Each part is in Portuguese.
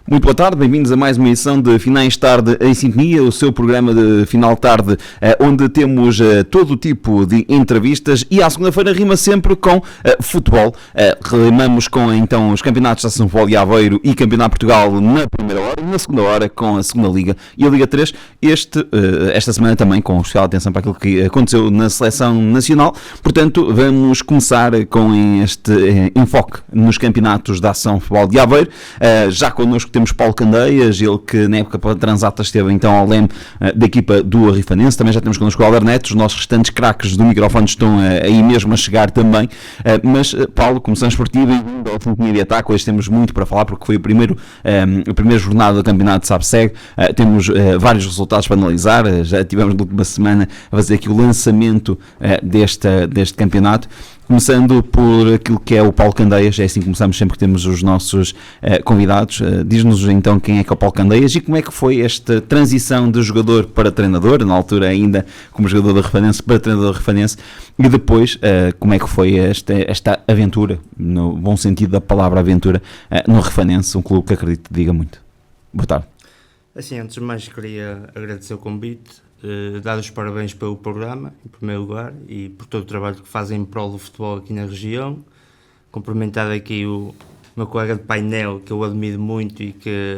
Muito boa tarde, bem-vindos a mais uma edição de Finais de Tarde em Sintonia, o seu programa de final de tarde, onde temos todo o tipo de entrevistas e à segunda-feira rima sempre com futebol. Rimamos com então os campeonatos da São Paulo e Aveiro e Campeonato de Portugal na primeira hora, na segunda hora com a segunda Liga e a Liga 3, esta semana também com especial atenção para aquilo que aconteceu na Seleção Nacional. Portanto, vamos começar com este enfoque nos campeonatos da Ação Futebol de Aveiro. Já connosco temos Paulo Candeias, ele que na época transata esteve então ao leme da equipa do Arrifanense. Também já temos connosco o Alder Neto, os nossos restantes craques do microfone estão aí mesmo a chegar também. Mas Paulo, começamos por ti, bem-vindo ao Sintonia de Ataque. Hoje temos muito para falar porque foi a primeira jornada do campeonato de SABSEG. Temos vários resultados para analisar, já tivemos na última semana a fazer aqui o lançamento deste campeonato. Começando por aquilo que é o Paulo Candeias, é assim que começamos sempre que temos os nossos convidados. Diz-nos então quem é que é o Paulo Candeias e como é que foi esta transição de jogador para treinador, na altura ainda como jogador do Arrifanense para treinador do Arrifanense, e depois como é que foi esta aventura, no bom sentido da palavra aventura, no Arrifanense, um clube que acredito diga muito. Boa tarde. Assim, antes de mais queria agradecer o convite, dar os parabéns pelo programa, em primeiro lugar, e por todo o trabalho que fazem em prol do futebol aqui na região. Cumprimentar aqui o meu colega de painel, que eu admiro muito e que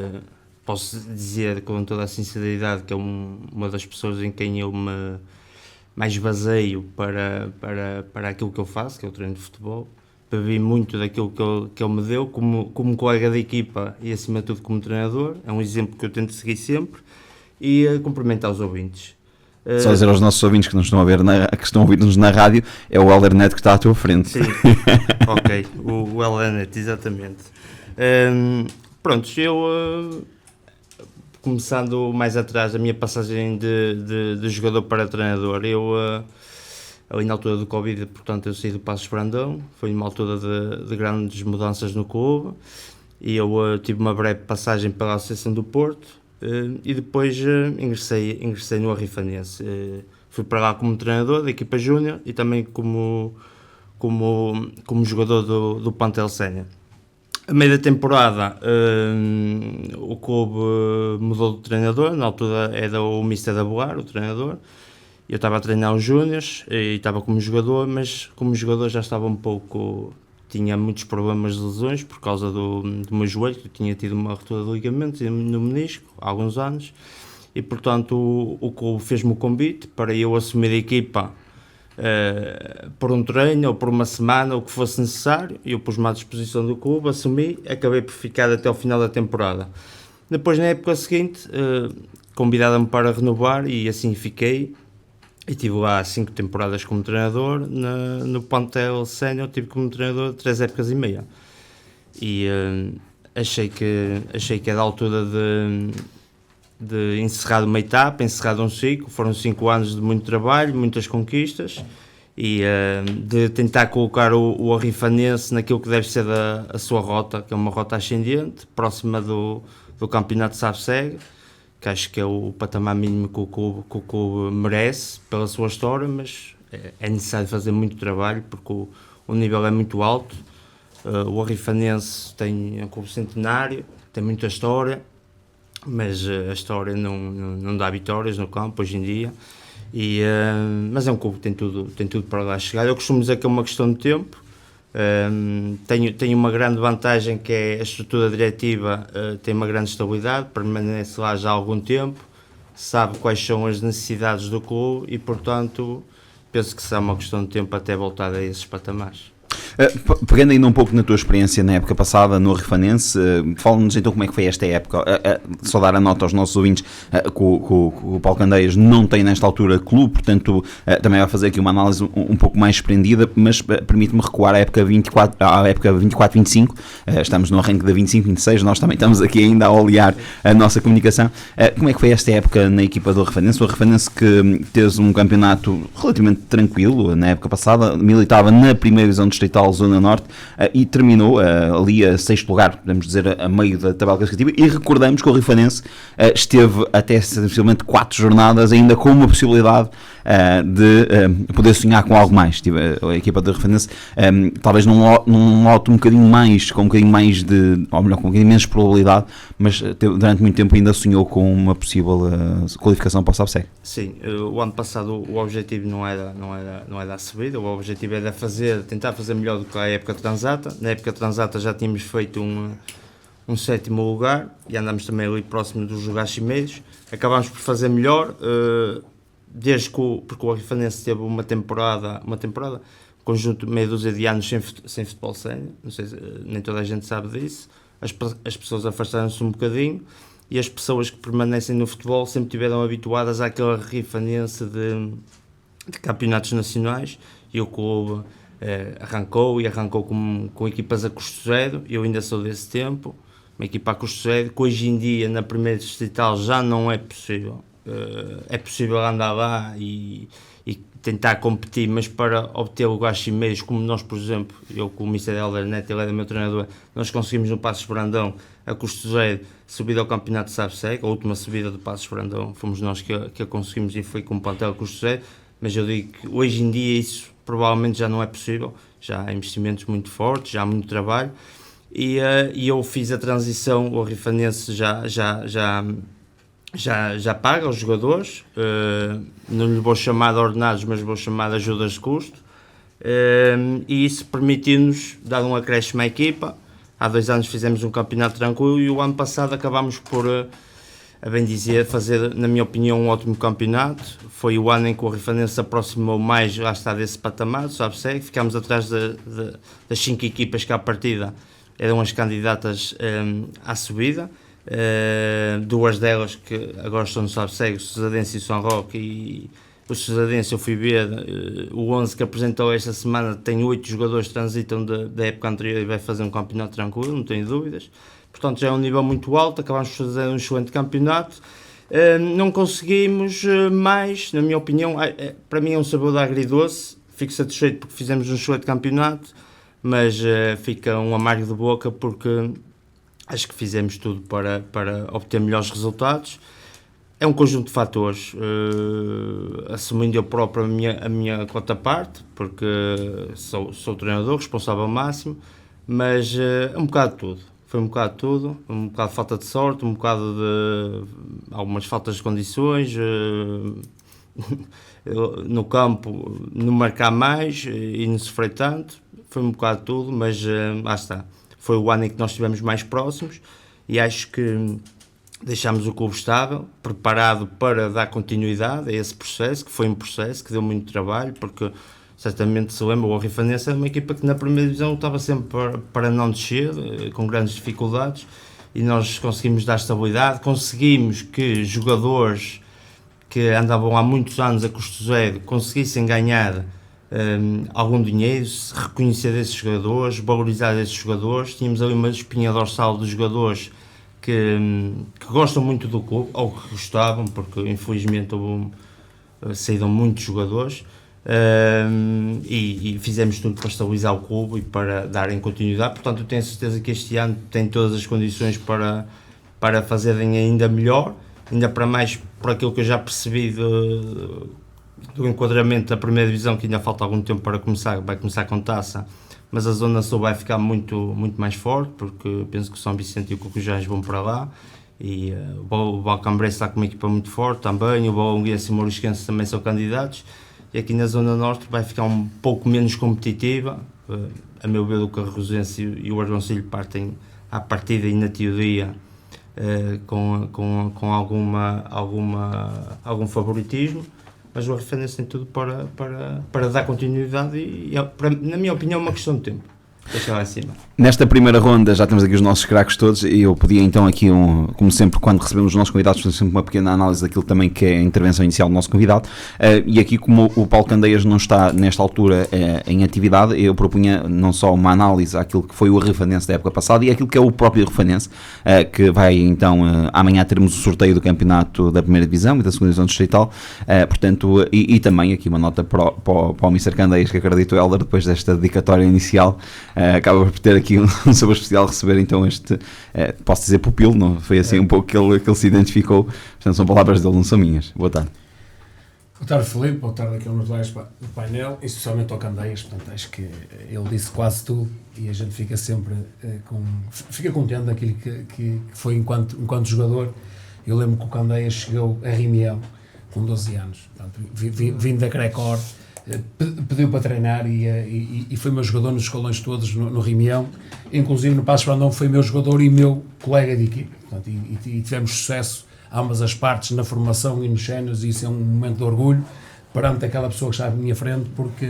posso dizer com toda a sinceridade que é uma das pessoas em quem eu me mais baseio para aquilo que eu faço, que é o treino de futebol. Bebi muito daquilo que ele me deu como colega de equipa e acima de tudo como treinador. É um exemplo que eu tento seguir sempre. E cumprimentar os ouvintes. Só dizer aos nossos ouvintes que nos estão a ver, que estão a ouvir-nos na rádio, é o Alder Neto que está à tua frente. Sim, ok, o Alder Neto, exatamente. Pronto, eu, começando mais atrás, a minha passagem de jogador para treinador, eu, ali na altura do Covid, portanto, eu saí do Passos Brandão, foi uma altura de grandes mudanças no clube, e eu tive uma breve passagem pela Associação do Porto, e depois ingressei no Arrifanense. Fui para lá como treinador da equipa júnior e também como jogador do plantel sénior. A meio da temporada o clube mudou de treinador, na altura era o Mr. Aboar, o treinador. Eu estava a treinar os júniores e estava como jogador, mas como jogador já estava tinha muitos problemas de lesões por causa do meu joelho, que eu tinha tido uma ruptura de ligamentos no menisco há alguns anos, e portanto o clube fez-me o convite para eu assumir a equipa por um treino ou por uma semana, o que fosse necessário. Eu pus-me à disposição do clube, assumi, acabei por ficar até ao final da temporada. Depois, na época seguinte, convidaram-me para renovar e assim fiquei. E tive lá 5 temporadas como treinador, no plantel sénior tive como treinador 3 épocas e meia. E achei que era a altura de encerrar uma etapa, encerrar um ciclo. Foram 5 anos de muito trabalho, muitas conquistas, e de tentar colocar o Arrifanense naquilo que deve ser a sua rota, que é uma rota ascendente, próxima do campeonato de SABSEG, que acho que é o patamar mínimo que o clube merece pela sua história, mas é necessário fazer muito trabalho porque o nível é muito alto. O Arrifanense é um clube centenário, tem muita história, mas a história não dá vitórias no campo hoje em dia. Mas é um clube que tem tudo para lá chegar. Eu costumo dizer que é uma questão de tempo. Tenho uma grande vantagem, que é a estrutura diretiva, tem uma grande estabilidade, permanece lá já há algum tempo, sabe quais são as necessidades do clube e, portanto, penso que será uma questão de tempo até voltar a esses patamares. Pegando ainda um pouco na tua experiência na época passada no Arrifanense, fala-nos então como é que foi esta época. Só dar a nota aos nossos ouvintes que o Paulo Candeias não tem nesta altura clube, portanto também vai fazer aqui uma análise um pouco mais desprendida, mas permite-me recuar à época 24-25, estamos no arranque da 25-26, nós também estamos aqui ainda a olhar a nossa comunicação. Como é que foi esta época na equipa do Arrifanense? O Arrifanense que teve um campeonato relativamente tranquilo na época passada, militava na primeira divisão distrital tal Zona Norte, e terminou ali a 6º lugar, podemos dizer, a meio da tabela classificativa, e recordamos que o Rifanense esteve até sensivelmente 4 jornadas ainda com uma possibilidade de poder sonhar com algo mais. A equipa do Rifanense, talvez num lote um bocadinho mais, com um bocadinho mais de, ou melhor, com um bocadinho menos probabilidade, mas durante muito tempo ainda sonhou com uma possível qualificação para o SABSEG. Sim, o ano passado o objetivo não era a subida, o objetivo era tentar fazer melhor do que a época transata. Na época transata já tínhamos feito um 7º lugar e andámos também ali próximo dos lugares cimeiros. Acabámos por fazer melhor, porque o Rifanense teve uma temporada, conjunto de meia dúzia de anos sem futebol sénior, não sei, nem toda a gente sabe disso. As pessoas afastaram-se um bocadinho e as pessoas que permanecem no futebol sempre estiveram habituadas àquela Rifanense de campeonatos nacionais, e o clube arrancou com equipas a custo zero. Eu ainda sou desse tempo, uma equipa a custo zero, que hoje em dia na primeira distrital já não é possível. É possível andar lá e tentar competir, mas para obter lugares cimeiros, como nós, por exemplo, eu com o Mr. Helder Neto, ele era meu treinador, nós conseguimos no Passos Brandão, a custo zero, subir ao campeonato de SABSEG. A última subida do Passos Brandão fomos nós que a conseguimos, e foi com o plantel a custo zero, mas eu digo que hoje em dia isso provavelmente já não é possível, já há investimentos muito fortes, já há muito trabalho, e eu fiz a transição. O Rifanense já paga aos jogadores, não lhe vou chamar de ordenados, mas vou chamar de ajudas de custo, e isso permitiu-nos dar um acréscimo à equipa. Há 2 anos fizemos um campeonato tranquilo, e o ano passado acabámos por, a bem dizer, fazer, na minha opinião, um ótimo campeonato. Foi o ano em que o Rifanense se aproximou mais, lá está, desse patamar, sabe-se, ficámos atrás das 5 equipas que à partida eram as candidatas à subida. 2 delas que agora estão no SABSEG, o Sousadense e o São Roque. E o Sousadense, eu fui ver, o 11 que apresentou esta semana tem 8 jogadores que transitam da época anterior e vai fazer um campeonato tranquilo, não tenho dúvidas. Portanto, já é um nível muito alto, acabamos de fazer um excelente campeonato. Não conseguimos mais, na minha opinião, para mim é um sabor de agridoce. Fico satisfeito porque fizemos um excelente campeonato, mas fica um amargo de boca porque acho que fizemos tudo para obter melhores resultados. É um conjunto de fatores, assumindo eu próprio a minha cota parte, porque sou treinador, responsável máximo, mas é um bocado de tudo. Foi um bocado de tudo, um bocado de falta de sorte, um bocado de algumas faltas de condições, no campo não marcar mais e não sofrer tanto. Foi um bocado de tudo, mas lá está. Foi o ano em que nós estivemos mais próximos e acho que deixámos o clube estável, preparado para dar continuidade a esse processo, que foi um processo que deu muito trabalho, porque certamente se lembra, o Rifanense era uma equipa que na primeira divisão estava sempre para não descer, com grandes dificuldades, e nós conseguimos dar estabilidade, conseguimos que jogadores que andavam há muitos anos a custo zero conseguissem ganhar algum dinheiro, reconhecer esses jogadores, valorizar esses jogadores. Tínhamos ali uma espinha dorsal dos jogadores que gostam muito do clube, ou que gostavam, porque infelizmente saíram muitos jogadores, e fizemos tudo para estabilizar o clube e para darem continuidade. Portanto, eu tenho certeza que este ano tem todas as condições para fazerem ainda melhor, ainda para mais por aquilo que eu já percebi do enquadramento da primeira divisão, que ainda falta algum tempo para começar. Vai começar com taça, mas a Zona Sul vai ficar muito, muito mais forte, porque penso que o São Vicente e o Cocujás vão para lá, e o Balcambrense está com uma equipa muito forte também, o Bolonguense e o Morisquense também são candidatos, e aqui na Zona Norte vai ficar um pouco menos competitiva. A meu ver, o Carrosense e o Argoncilho partem à partida e na teoria com algum favoritismo, mas o Rifanense tem tudo para dar continuidade, e na minha opinião é uma questão de tempo. Deixa lá em cima. Nesta primeira ronda já temos aqui os nossos craques todos e eu podia então aqui, como sempre, quando recebemos os nossos convidados, fazer sempre uma pequena análise daquilo também que é a intervenção inicial do nosso convidado. E aqui, como o Paulo Candeias não está nesta altura em atividade, eu propunha não só uma análise àquilo que foi o Refanense da época passada e àquilo que é o próprio Refanense, que vai então, amanhã teremos o sorteio do campeonato da primeira divisão e da segunda divisão distrital, portanto, e também aqui uma nota para o Mr. Candeias, que acredito, Helder, depois desta dedicatória inicial, acaba por ter aqui um sabor especial receber então este, posso dizer pupilo, não? Foi assim um pouco que ele se identificou, portanto são palavras dele, não são minhas. Boa tarde. Boa tarde, Filipe, boa tarde aqui aos meus colegas do painel, e especialmente ao Candeias, portanto acho que ele disse quase tudo e a gente fica sempre fica contente daquilo que foi enquanto jogador. Eu lembro que o Candeias chegou a Rimiel com 12 anos, portanto, vindo da Crecor, pediu para treinar e foi meu jogador nos escolões todos no Rimião, inclusive no Passos Brandão foi meu jogador e meu colega de equipe, portanto, e tivemos sucesso ambas as partes na formação e nos séniores, e isso é um momento de orgulho perante aquela pessoa que está à minha frente, porque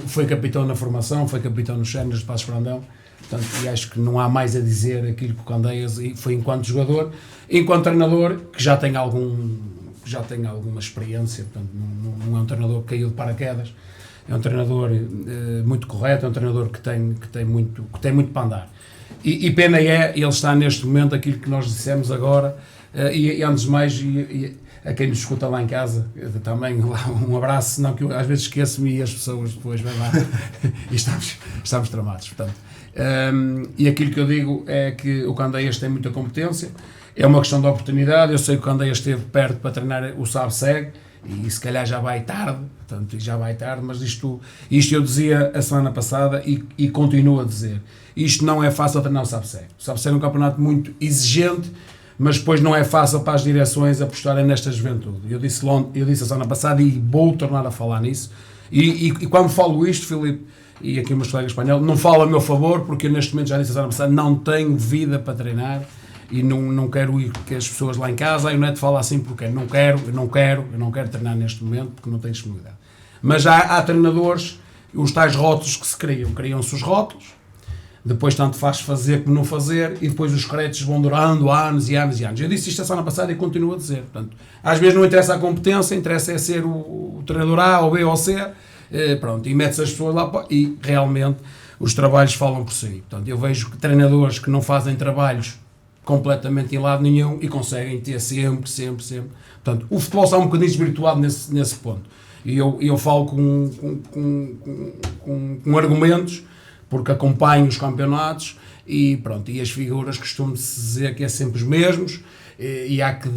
foi capitão na formação, foi capitão nos séniores de Passos Brandão, portanto, e acho que não há mais a dizer aquilo que o Candeias foi enquanto jogador, enquanto treinador, que já tem alguma experiência, portanto, não é um treinador que caiu de paraquedas, é um treinador muito correto, é um treinador que tem muito para andar. E pena ele está neste momento aquilo que nós dissemos agora, e antes de mais, e a quem nos escuta lá em casa, também lá um abraço, senão que eu às vezes esqueço-me e as pessoas depois vêm lá e estamos tramados, portanto. E aquilo que eu digo é que o Candeias tem muita competência, é uma questão de oportunidade. Eu sei que o Candeias esteve perto para treinar o Sabseg e se calhar já vai tarde, mas isto eu dizia a semana passada e continuo a dizer, isto não é fácil treinar o Sabseg. O Sabseg é um campeonato muito exigente, mas depois não é fácil para as direções apostarem nesta juventude. Eu disse a semana passada e vou tornar a falar nisso, e quando falo isto, Filipe, e aqui os meus colegas espanhóis, não falo a meu favor, porque eu neste momento, já disse a semana passada, não tenho vida para treinar e não quero ir que as pessoas lá em casa, aí o Neto fala assim porque eu não quero treinar neste momento porque não tenho disponibilidade. Mas há treinadores, os tais rótulos que se criam-se os rótulos, depois tanto faz fazer como não fazer, e depois os créditos vão durando anos e anos e anos. Eu disse isto a semana passada e continuo a dizer. Portanto, às vezes não interessa a competência, interessa é ser o treinador A ou B ou C, pronto, e metes as pessoas lá e realmente os trabalhos falam por si. Portanto, eu vejo treinadores que não fazem trabalhos completamente em lado nenhum e conseguem ter sempre. Portanto, o futebol está um bocadinho desvirtuado nesse ponto. E eu falo com argumentos, porque acompanho os campeonatos e pronto, e as figuras costumam-se dizer que é sempre os mesmos, e há que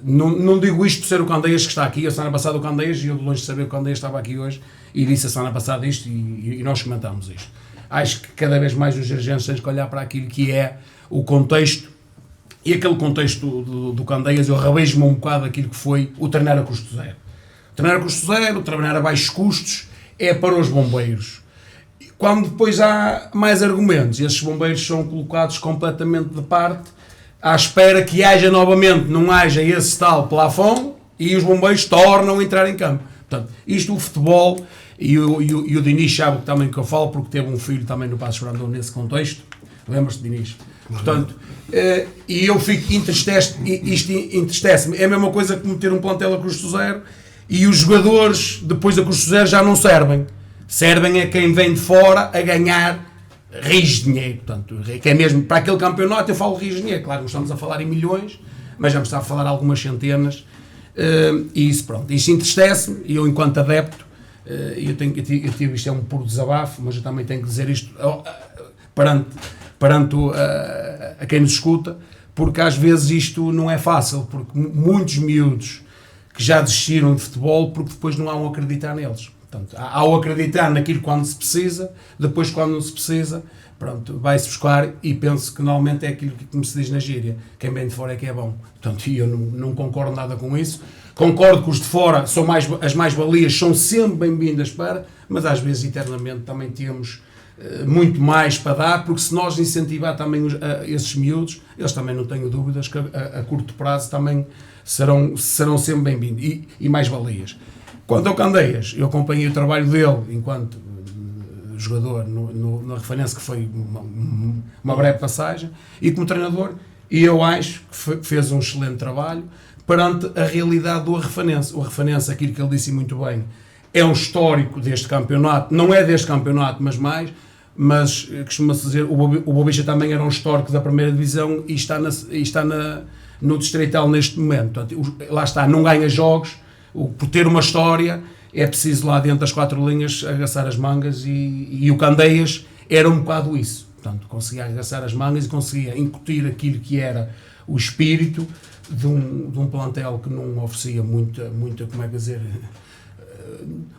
não digo isto por ser o Candeias que está aqui. A semana passada o Candeias, e eu de longe de saber que o Candeias estava aqui hoje, e disse a semana passada isto, e nós comentámos isto. Acho que cada vez mais os dirigentes têm que olhar para aquilo que é o contexto, e aquele contexto do Candeias, eu revejo-me um bocado daquilo que foi o treinar a custo zero. Treinar a custo zero, treinar a baixos custos, é para os bombeiros. Quando depois há mais argumentos, esses bombeiros são colocados completamente de parte, à espera que haja novamente, não haja esse tal plafond, e os bombeiros tornam a entrar em campo. Portanto, isto o futebol, e o Diniz sabe também que eu falo, porque teve um filho também no Passos Brandão nesse contexto, lembras-te, Diniz? Portanto, e eu fico entristece-me, é a mesma coisa que meter um plantel a custo zero, e os jogadores depois a custo zero já não servem a quem vem de fora a ganhar rios de dinheiro, portanto, que é mesmo para aquele campeonato. Eu falo rios de dinheiro, claro, não estamos a falar em milhões, mas já me está a falar algumas centenas, e isso, pronto, isso entristece-me. E eu, enquanto adepto, eu tive isto, é um puro desabafo, mas eu também tenho que dizer isto perante a quem nos escuta, porque às vezes isto não é fácil, porque muitos miúdos que já desistiram de futebol porque depois não há um acreditar neles. Portanto, ao acreditar naquilo quando se precisa, depois quando não se precisa, pronto, vai-se buscar, e penso que normalmente é aquilo que me se diz na gíria, quem vem de fora é que é bom. Portanto, eu não concordo nada com isso. Concordo que os de fora são as mais-valias, são sempre bem-vindas mas às vezes internamente também temos muito mais para dar, porque se nós incentivar também esses miúdos, eles também, não tenho dúvidas que a curto prazo também serão sempre bem-vindos e mais-valias. Quanto ao Candeias, eu acompanhei o trabalho dele enquanto jogador no Refanense, que foi uma breve passagem, e como treinador, e eu acho que fez um excelente trabalho perante a realidade do Refanense. O Refanense, aquilo que ele disse muito bem, é um histórico deste campeonato, não é deste campeonato, mas costuma-se dizer, o Boavista também era um histórico da primeira divisão e está no Distrital neste momento. Portanto, lá está, não ganha jogos, por ter uma história, é preciso lá dentro das 4 linhas agaçar as mangas, e o Candeias era um bocado isso. Portanto, conseguia agaçar as mangas e conseguia incutir aquilo que era o espírito de um plantel que não oferecia muita, como é que dizer,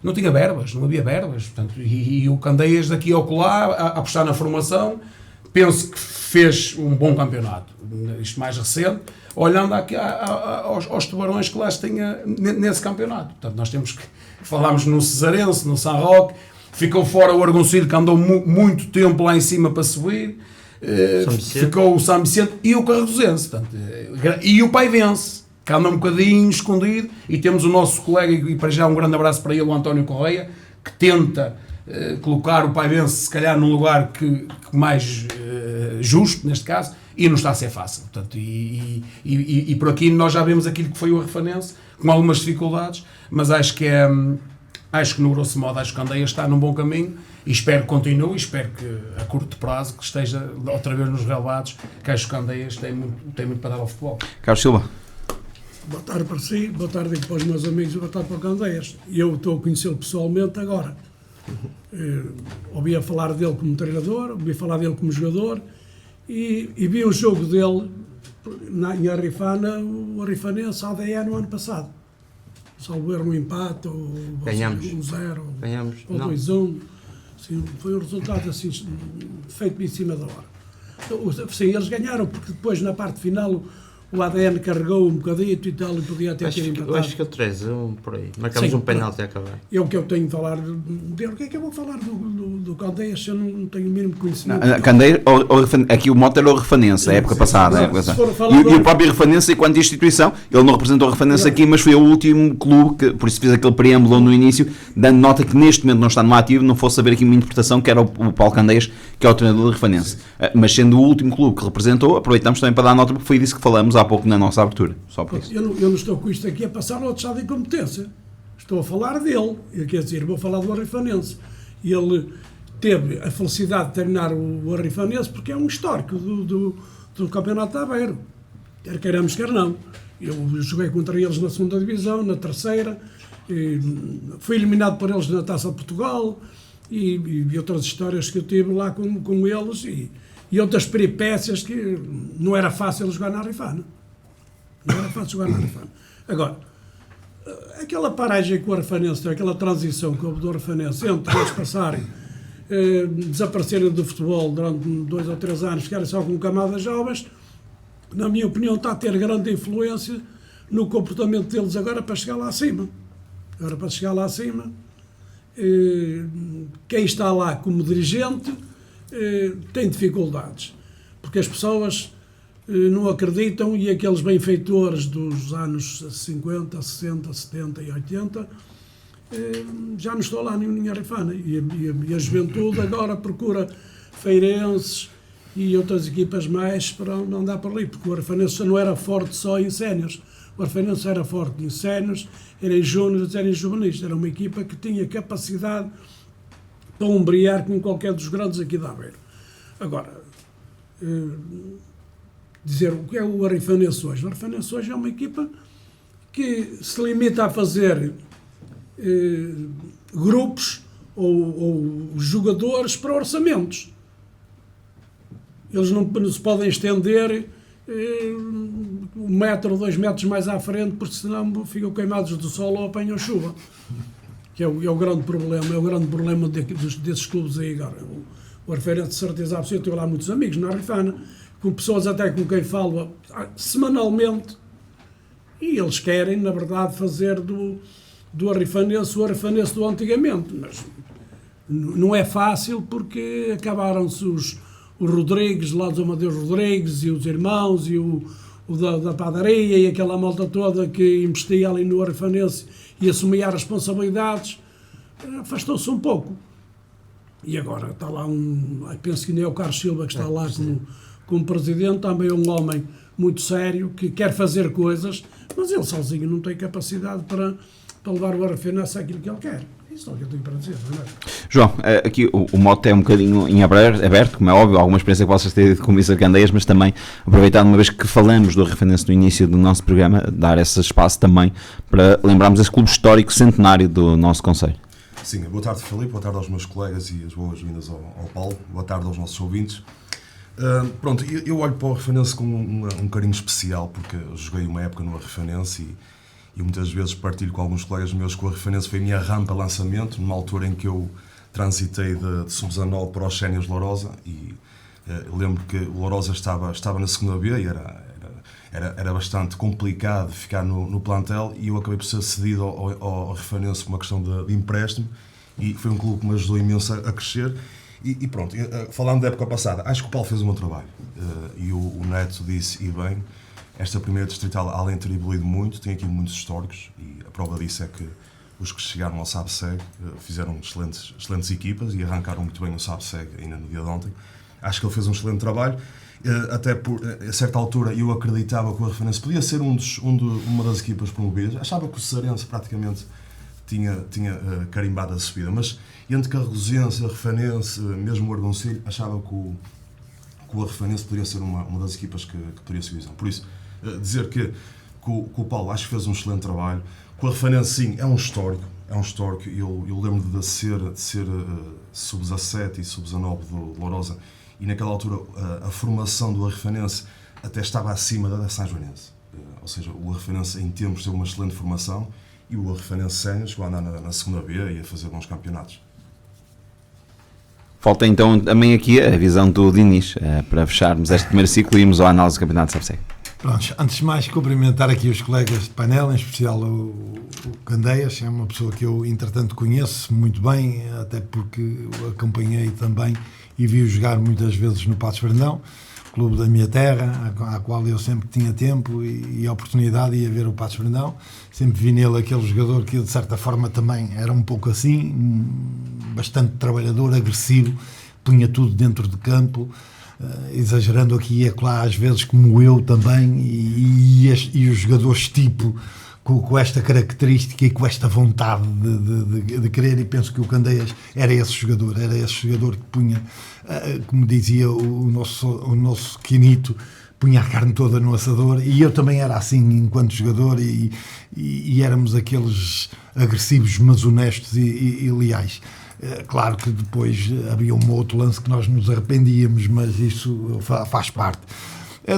não tinha verbas, não havia verbas, portanto, e o Candeias daqui ao colar a apostar na formação, penso que fez um bom campeonato, isto mais recente, olhando aqui aos tubarões que lá se tinha nesse campeonato. Portanto, nós temos que falarmos no Cesarense, no São Roque, ficou fora o Argoncilho, que andou muito tempo lá em cima para subir, ficou o São Vicente e o Carregosense, e o Paivense, que anda um bocadinho escondido, e temos o nosso colega, e para já um grande abraço para ele, o António Correia, que tenta colocar o Paivense se calhar num lugar que mais justo, neste caso, e não está a ser fácil. Portanto, e por aqui nós já vemos aquilo que foi o Refanense, com algumas dificuldades, mas acho que no grosso modo, acho que o Candeias está num bom caminho, e espero que continue, espero que a curto prazo que esteja outra vez nos relevados, que acho que o Candeias tem muito para dar ao futebol. Carlos Silva. Boa tarde para si, boa tarde para os meus amigos e boa tarde para o Candeias. Eu estou a conhecê-lo pessoalmente agora. Ouvi falar dele como treinador, ouvi falar dele como jogador, e vi um jogo dele em Arrifana, o Arrifanense ADN no ano passado. Salvo erro, um empate, ou ganhamos. 1-0, ou não. 2-1. Assim, foi um resultado assim, feito em cima da hora. Sim, eles ganharam, porque depois na parte final o ADN carregou um bocadito e tal, e podia até ter empatado. Eu acho que é 3-1 por aí. Marcamos um penalti a acabar. É o que eu tenho de falar dele. O que é que eu vou falar do Candeias se eu não tenho o mínimo conhecimento? Candeias, aqui o mote era o Refanense, a época passada. E o próprio Refanense, enquanto instituição, ele não representou o Refanense aqui, mas foi o último clube, que por isso fez aquele preâmbulo no início, dando nota que neste momento não está no ativo, não fosse saber aqui uma interpretação, que era o Paulo Candeias, que é o treinador do Refanense. Mas sendo o último clube que representou, aproveitamos também para dar nota, porque foi disso que falamos há pouco na nossa abertura. Só por isso. Eu não estou com isto aqui a passar ao estado de incompetência. Estou a falar dele. Quer dizer, vou falar do Arrifanense. Ele teve a felicidade de terminar o Arrifanense porque é um histórico do Campeonato de Aveiro. Quer queiramos, quer não. Eu joguei contra eles na 2ª divisão, na 3ª, fui eliminado por eles na Taça de Portugal e outras histórias que eu tive lá com eles e outras peripécias que não era fácil jogar na Arrifana. Não era fácil jogar na Arrifana. Agora, aquela paragem que o Arrifanense tem, aquela transição que houve do Arrifanense entre eles passarem, desaparecerem do futebol durante 2 ou 3 anos, ficarem só com camadas jovens, na minha opinião está a ter grande influência no comportamento deles agora para chegar lá acima. Agora para chegar lá acima, quem está lá como dirigente tem dificuldades, porque as pessoas não acreditam e aqueles benfeitores dos anos 50, 60, 70 e 80 já não estão lá em Arrifana e a juventude agora procura Feirenses e outras equipas mais para não andar por ali, porque o Arrifanense não era forte só em séniores, o Arrifanense era forte em séniores, era em júniores, era em juvenis, era uma equipa que tinha capacidade para ombrear com qualquer dos grandes aqui da Aveiro. Agora, dizer o que é o Arrifanense hoje. O Arrifanense hoje é uma equipa que se limita a fazer grupos ou jogadores para orçamentos. Eles não se podem estender 1 metro ou 2 metros mais à frente, porque senão ficam queimados do sol ou apanham chuva. Que é o grande problema desses clubes aí agora. O Arrifanense, de certeza absoluta, eu tenho lá muitos amigos na Arrifana, com pessoas até com quem falo semanalmente, e eles querem, na verdade, fazer do Arrifanense o Arrifanense do antigamente, mas não é fácil porque acabaram-se os Rodrigues, lá dos Amadeu Rodrigues, e os irmãos, e o da padaria, e aquela malta toda que investia ali no Arrifanense e assumia as responsabilidades, afastou-se um pouco. E agora está lá penso que ainda é o Carlos Silva que está lá como presidente, também é um homem muito sério, que quer fazer coisas, mas ele sozinho não tem capacidade para levar o Arrafanense àquilo que ele quer. Isso é o que eu tenho para dizer, não é? João, aqui o mote é um bocadinho em aberto, como é óbvio, alguma experiência que possas ter com o Mr. Candeias, mas também, aproveitando uma vez que falamos do Arrafanense no início do nosso programa, dar esse espaço também para lembrarmos esse clube histórico centenário do nosso concelho. Sim, boa tarde, Filipe, boa tarde aos meus colegas e as boas-vindas ao Paulo, boa tarde aos nossos ouvintes. Pronto, eu olho para o Arrafanense com um carinho especial, porque eu joguei uma época no Arrafanense e muitas vezes partilho com alguns colegas meus que o Arrafanense foi a minha rampa de lançamento, numa altura em que eu transitei de sub-19 para os séniores de Lourosa, e lembro que o Lourosa estava na segunda B e era bastante complicado ficar no plantel, e eu acabei por ser cedido ao Arrafanense por uma questão de empréstimo, e foi um clube que me ajudou imenso a crescer. E pronto, falando da época passada, acho que o Paulo fez um bom trabalho, e o Neto disse, e bem, esta primeira distrital, além de ter evoluído muito, tem aqui muitos históricos, e a prova disso é que os que chegaram ao SABSEG fizeram excelentes equipas e arrancaram muito bem o SABSEG ainda no dia de ontem. Acho que ele fez um excelente trabalho, até por a certa altura eu acreditava que o Arrafanense podia ser uma das equipas promovidas. Achava que o Cearense praticamente tinha carimbado a subida, mas entre Carregosense, Arrafanense, mesmo o Argoncilho, achava que o Arrafanense poderia ser uma das equipas que poderia subir. Por isso, dizer que o Paulo acho que fez um excelente trabalho, que o Arrafanense sim é um histórico, eu lembro de ser sub-17 e sub-19 do Lourosa, e naquela altura a formação do Arrafanense até estava acima da São Joanense, ou seja, o Arrafanense em tempos teve uma excelente formação, e o Arrafanense sénior chegou a andar na segunda B e a fazer bons campeonatos. Falta então também aqui a visão do Diniz, para fecharmos este primeiro ciclo e irmos à análise do Campeonato de SABSEG. Pronto, antes de mais cumprimentar aqui os colegas de painel, em especial o Candeias, é uma pessoa que eu entretanto conheço muito bem, até porque o acompanhei também e vi-o jogar muitas vezes no Paços de Brandão, clube da minha terra, à qual eu sempre tinha tempo e a oportunidade de ir a ver o Paços de Brandão. Sempre vi nele aquele jogador que de certa forma também era um pouco assim, bastante trabalhador, agressivo, punha tudo dentro de campo, exagerando aqui e acolá às vezes, como eu também, e os jogadores tipo com esta característica e com esta vontade de querer, e penso que o Candeias era esse jogador que punha, como dizia o nosso Quinito, punha a carne toda no assador, e eu também era assim enquanto jogador, e éramos aqueles agressivos mas honestos e leais. Claro que depois havia um outro lance que nós nos arrependíamos, mas isso faz parte.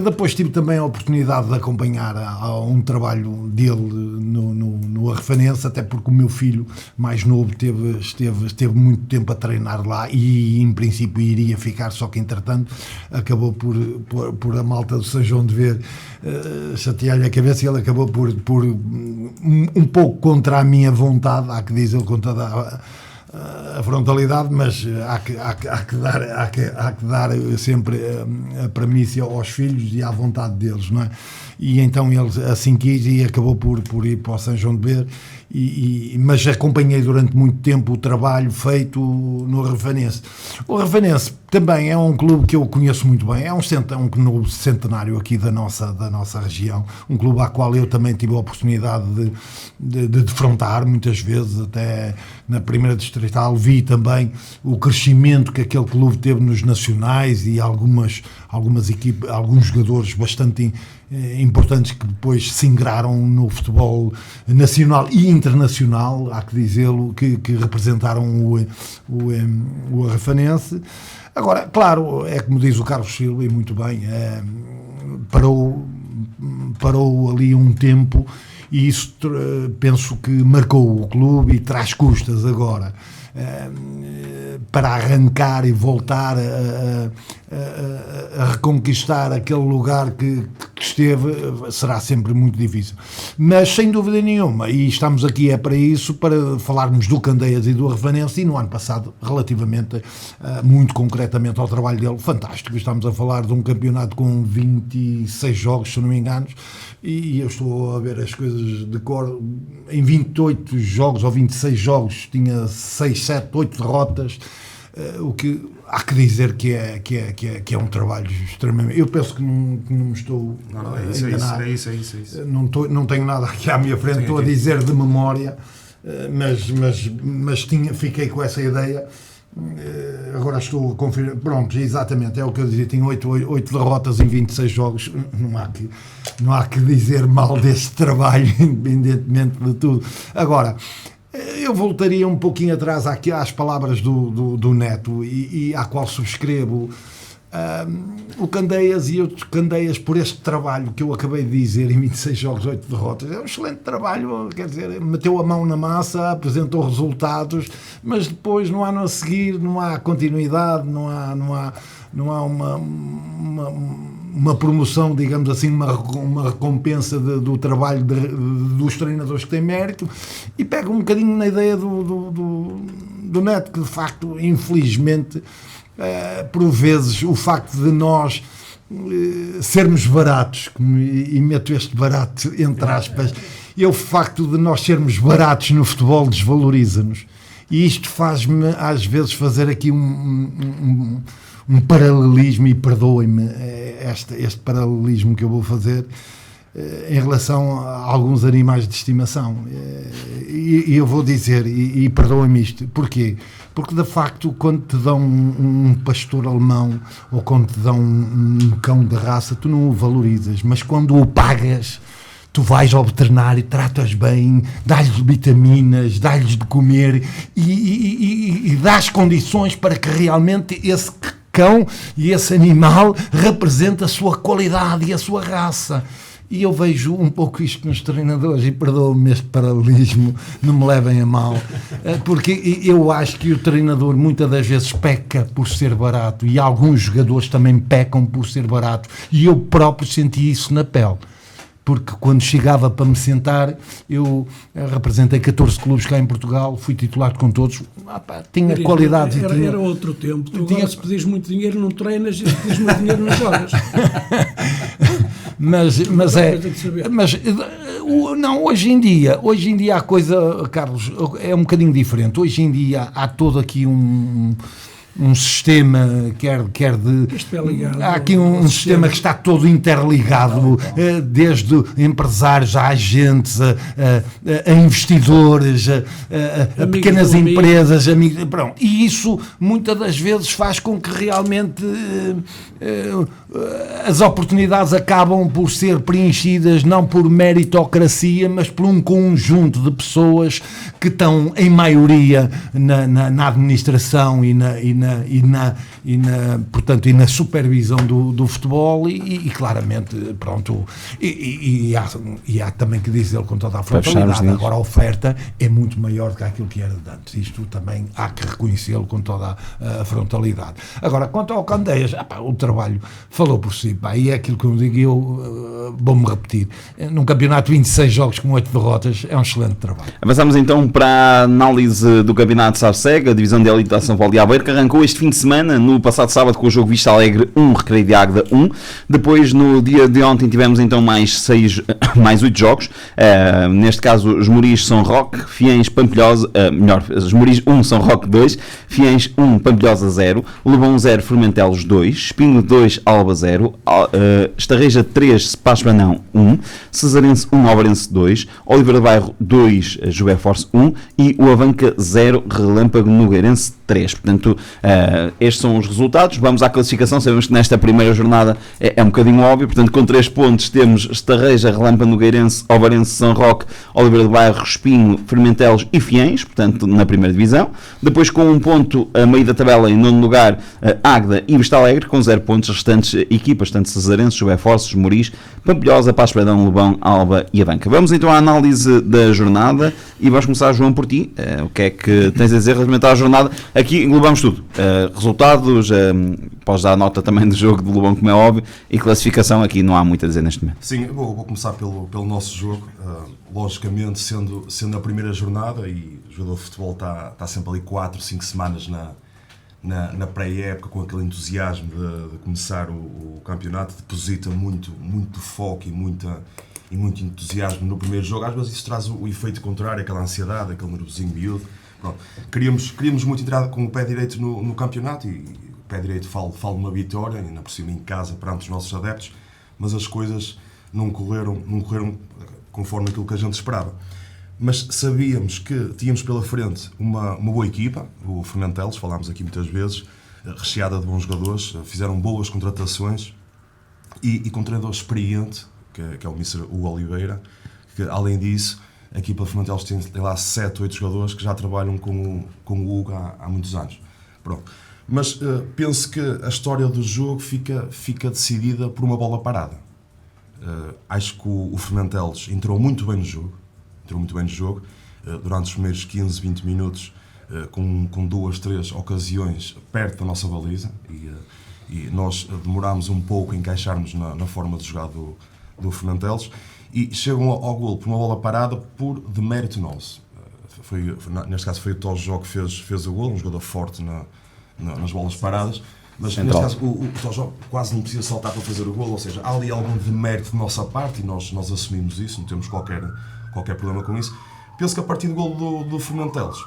Depois tive também a oportunidade de acompanhar um trabalho dele no Arrafanense, até porque o meu filho mais novo esteve muito tempo a treinar lá e em princípio iria ficar, só que entretanto acabou por a malta do São João de Ver chatear-lhe a cabeça, e ele acabou por um pouco contra a minha vontade, há que dizer, contra a frontalidade, mas há que dar sempre a premissa aos filhos e à vontade deles, não é? E então ele assim quis e acabou por ir para o São João de Ver, mas acompanhei durante muito tempo o trabalho feito no Arrafanense. O Arrafanense também é um clube que eu conheço muito bem, é um clube centenário aqui da nossa região, um clube à qual eu também tive a oportunidade de defrontar muitas vezes, até na primeira distrital vi também o crescimento que aquele clube teve nos nacionais, e algumas equipas, alguns jogadores bastante importantes que depois se ingraram no futebol nacional e internacional, há que dizê-lo, que representaram o Arrafanense. Agora, claro, é como diz o Carlos Silva, e muito bem, parou ali um tempo, e isso penso que marcou o clube e traz custas agora. Para arrancar e voltar a reconquistar aquele lugar que esteve, será sempre muito difícil, mas sem dúvida nenhuma, e estamos aqui para isso, para falarmos do Candeias e do Arrafanense, e no ano passado, relativamente, muito concretamente ao trabalho dele, fantástico. Estamos a falar de um campeonato com 26 jogos, se não me engano, e eu estou a ver as coisas de cor, em 28 jogos ou 26 jogos tinha 6, 7, 8 derrotas, O que há que dizer que é um trabalho extremamente... Eu penso que não me estou a enganar. É isso. Não tenho nada aqui à minha frente, estou a dizer de memória, mas fiquei com essa ideia. Agora estou a confirmar. Pronto, exatamente, é o que eu dizia. Tinha 8 derrotas em 26 jogos. Não há que dizer mal deste trabalho, independentemente de tudo. Agora, eu voltaria um pouquinho atrás aqui às palavras do Neto e à qual subscrevo. O Candeias e outros Candeias, por este trabalho que eu acabei de dizer, em 26 jogos, 8 derrotas, é um excelente trabalho, quer dizer, meteu a mão na massa, apresentou resultados, mas depois no ano a seguir não há continuidade, não há uma promoção, digamos assim, uma recompensa do trabalho dos treinadores que têm mérito, e pega um bocadinho na ideia do Neto, que de facto, infelizmente, por vezes o facto de nós sermos baratos, e meto este barato entre aspas, e o facto de nós sermos baratos no futebol desvaloriza-nos, e isto faz-me às vezes fazer aqui um paralelismo, e perdoem-me este paralelismo que eu vou fazer em relação a alguns animais de estimação, e eu vou dizer, e perdoem-me isto, porquê? Porque de facto quando te dão um pastor alemão ou quando te dão um cão de raça, tu não o valorizas, mas quando o pagas, tu vais ao veterinário, tratas bem, dás-lhes vitaminas, dás-lhes de comer e dás condições para que realmente esse cão e esse animal represente a sua qualidade e a sua raça. E eu vejo um pouco isto nos treinadores, e perdoa-me este paralelismo, não me levem a mal, porque eu acho que o treinador muitas das vezes peca por ser barato, e alguns jogadores também pecam por ser barato, e eu próprio senti isso na pele. Porque quando chegava para me sentar, eu representei 14 clubes cá em Portugal, fui titular com todos, tinha qualidades. Era outro tempo. Tu agora, se pedires muito dinheiro, não treinas, e se pedires muito dinheiro, não jogas. Não, hoje em dia a coisa, Carlos, é um bocadinho diferente. Hoje em dia há todo aqui um sistema, quer de... Há aqui um sistema que está todo interligado, desde empresários a agentes, a investidores, a pequenas empresas, pronto. E isso muitas das vezes faz com que realmente as oportunidades acabam por ser preenchidas não por meritocracia, mas por um conjunto de pessoas que estão em maioria na administração e na supervisão do futebol, e claramente, pronto, e há também que dizer com toda a frontalidade, agora a oferta é muito maior do que aquilo que era de antes, isto também há que reconhecê-lo com toda a frontalidade. Agora, quanto ao Candeias, o trabalho falou por si, e é aquilo que eu digo, eu vou-me repetir, num campeonato de 26 jogos com 8 derrotas, é um excelente trabalho. Avançamos então para a análise do campeonato de Sarseg, a divisão de elite da São Paulo de Aveiro, que arrancou este fim de semana, no passado sábado, com o jogo Vista Alegre 1, Recreio de Águeda 1. Depois, no dia de ontem, tivemos então mais 8 jogos. Neste caso, os Moris São Roque, Fiens Pampilhosa, os Moris 1, São Roque 2, Fiens 1, Pampilhosa 0, Lebon 0, Formentelos 2, Espinho 2, Alba 0, Estarreja 3, Paspanão 1, Cesarense 1, Alvarense 2, Oliveira do Bairro 2, José Force 1 e o Avanca 0, Relâmpago Nogueirense 3. Portanto, estes são os resultados. Vamos à classificação. Sabemos que nesta primeira jornada é um bocadinho óbvio. Portanto, com 3 pontos temos Estarreja, Relâmpago Nogueirense, Alvarense, São Roque, Oliveira do Bairro, Espinho, Formentelos e Fiens, portanto, na primeira divisão. Depois, com 1 ponto, a meio da tabela, em 9º lugar, Águeda e Vista Alegre, com 0 pontos, as restantes equipas, tanto Cesarense, José Forces, Moris, Pampilhosa, Passo Pradão, Lebão, Alba e Avanca. Vamos então à análise da jornada e vamos começar, João, por ti. O que é que tens a dizer relativamente à jornada? Aqui englobamos tudo. Resultados, podes dar a nota também do jogo de Lebão, como é óbvio, e classificação aqui não há muito a dizer neste momento. Sim, vou começar pelo nosso jogo. Logicamente, sendo a primeira jornada, e o jogador de futebol está sempre ali 4, 5 semanas na pré-época, com aquele entusiasmo de começar o campeonato, deposita muito foco e muito entusiasmo no primeiro jogo. Às vezes isso traz o efeito contrário, aquela ansiedade, aquele nervosismo miúdo, Pronto. Queríamos muito entrar com o pé direito no campeonato e o pé direito falo de uma vitória, ainda por cima em casa perante os nossos adeptos, mas as coisas não correram conforme aquilo que a gente esperava. Mas sabíamos que tínhamos pela frente uma boa equipa, o Fermentelos, falámos aqui muitas vezes, recheada de bons jogadores, fizeram boas contratações e com um treinador experiente, que é o Mr. Hugo Oliveira, que além disso, a equipa de Fermentelos tem lá 7, 8 jogadores que já trabalham com o Hugo há muitos anos. Pronto. Mas penso que a história do jogo fica decidida por uma bola parada. Acho que o Fermentelos entrou muito bem no jogo, durante os primeiros 15, 20 minutos, com 2, 3 ocasiões perto da nossa baliza, e nós demorámos um pouco a encaixarmos na forma de jogar do Fermentelos, e chegam ao golo por uma bola parada por demérito nosso. Neste caso foi o Tojó que fez o golo, um jogador forte nas bolas paradas, mas neste caso o Tojó quase não precisa saltar para fazer o golo, ou seja, há ali algum demérito de nossa parte e nós assumimos isso, não temos qualquer problema com isso. Penso que a partir do golo do Fermentelos,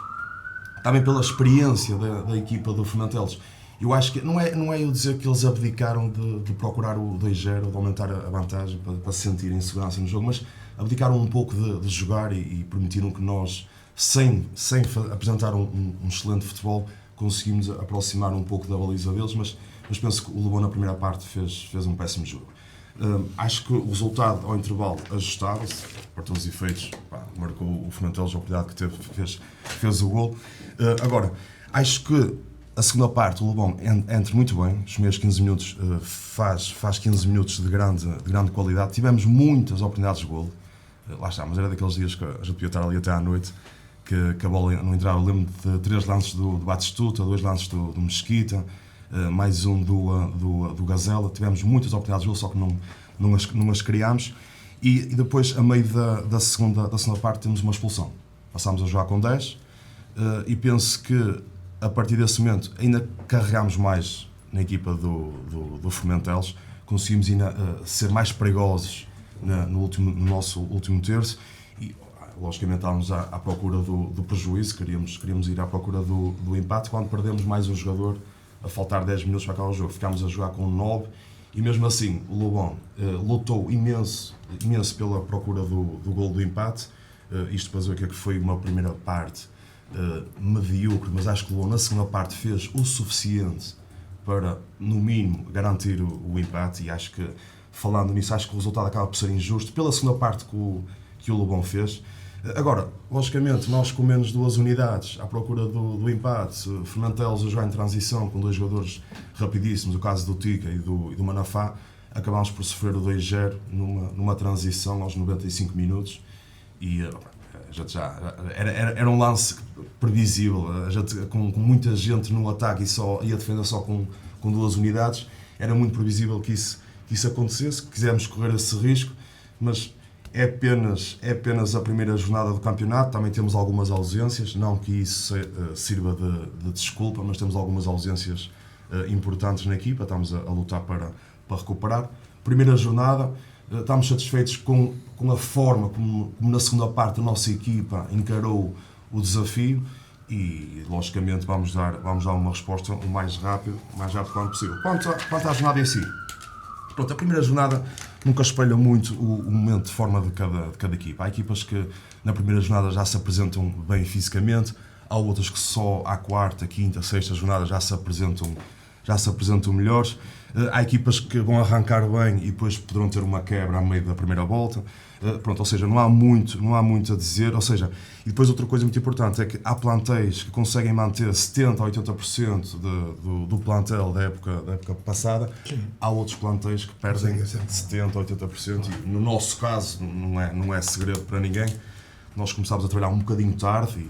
também pela experiência da equipa do Fermentelos, eu acho que não é eu dizer que eles abdicaram de procurar o 2-0, de aumentar a vantagem para se sentirem segurança no jogo, mas abdicaram um pouco de jogar e permitiram que nós, sem apresentar um excelente futebol, conseguimos aproximar um pouco da baliza deles, mas penso que o Lobão na primeira parte fez um péssimo jogo. Acho que o resultado ao intervalo ajustava-se, para todos os efeitos, marcou o Fermentelos a oportunidade que teve, fez o gol. Agora, acho que a segunda parte o Lobão entra muito bem, os primeiros 15 minutos faz 15 minutos de grande qualidade, tivemos muitas oportunidades de golo, lá está, mas era daqueles dias que a gente podia estar ali até à noite, que a bola não entrava. Eu lembro de 3 lances do Batistuta, 2 lances do Mesquita, mais um do Gazela. Tivemos muitas oportunidades de golo, só que não as criámos. E depois, a meio da segunda parte, temos uma expulsão. Passámos a jogar com 10 e penso que a partir desse momento ainda carregámos mais na equipa do Fermentelos, conseguimos ainda ser mais perigosos no nosso último terço e logicamente estávamos à procura do prejuízo, queríamos ir à procura do empate, quando perdemos mais um jogador a faltar 10 minutos para acabar o jogo. Ficámos a jogar com 9 e mesmo assim o Lobão lutou imenso pela procura do golo do empate. Isto para dizer que foi uma primeira parte medíocre, mas acho que o Lobão na segunda parte fez o suficiente para, no mínimo, garantir o empate, e acho que, falando nisso, acho que o resultado acaba por ser injusto pela segunda parte que o Lobão fez. Agora, logicamente, nós com menos 2 unidades à procura do empate, Fermentelos a jogar em transição com 2 jogadores rapidíssimos, o caso do Tica e do Manafá, acabámos por sofrer o 2-0 numa transição aos 95 minutos e a gente era um lance previsível, a gente, com muita gente no ataque e a defender só com 2 unidades, era muito previsível que isso acontecesse, que quisemos correr esse risco, mas é apenas a primeira jornada do campeonato, também temos algumas ausências, não que isso sirva de desculpa, mas temos algumas ausências importantes na equipa, estamos a lutar para recuperar. Primeira jornada, estamos satisfeitos com a forma como na segunda parte a nossa equipa encarou o desafio e, logicamente, vamos dar uma resposta o mais rápido quanto possível. Quanto à jornada em si, pronto, a primeira jornada nunca espelha muito o momento de forma de cada equipa. Há equipas que na primeira jornada já se apresentam bem fisicamente, há outras que só à quarta, quinta, sexta jornada já se apresentam melhores. Há equipas que vão arrancar bem e depois poderão ter uma quebra a meio da primeira volta. Pronto, ou seja, não há muito a dizer. Ou seja, e depois outra coisa muito importante é que há plantéis que conseguem manter 70% a 80% do plantel da época passada. Sim. Há outros plantéis que perdem 70% a 80%. E no nosso caso, não é segredo para ninguém. Nós começámos a trabalhar um bocadinho tarde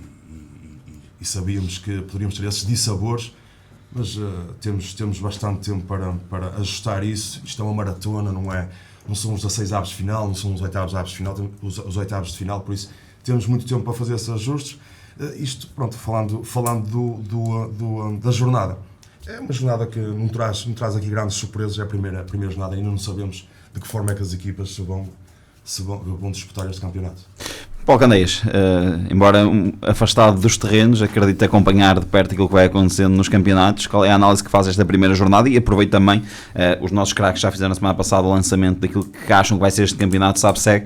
e sabíamos que poderíamos ter esses dissabores. Mas temos bastante tempo para ajustar isso. Isto é uma maratona, não são os 16 avos de final, não são os 8avos de final, temos os 8avos de final, por isso temos muito tempo para fazer esses ajustes. Isto, pronto, falando da jornada. É uma jornada que não traz aqui grandes surpresas, é a primeira jornada, ainda não sabemos de que forma é que as equipas vão disputar este campeonato. Paulo Candeias, embora afastado dos terrenos, acredito acompanhar de perto aquilo que vai acontecendo nos campeonatos. Qual é a análise que faz esta primeira jornada? E aproveito também, os nossos craques já fizeram na semana passada o lançamento daquilo que acham que vai ser este campeonato, sabe-segue.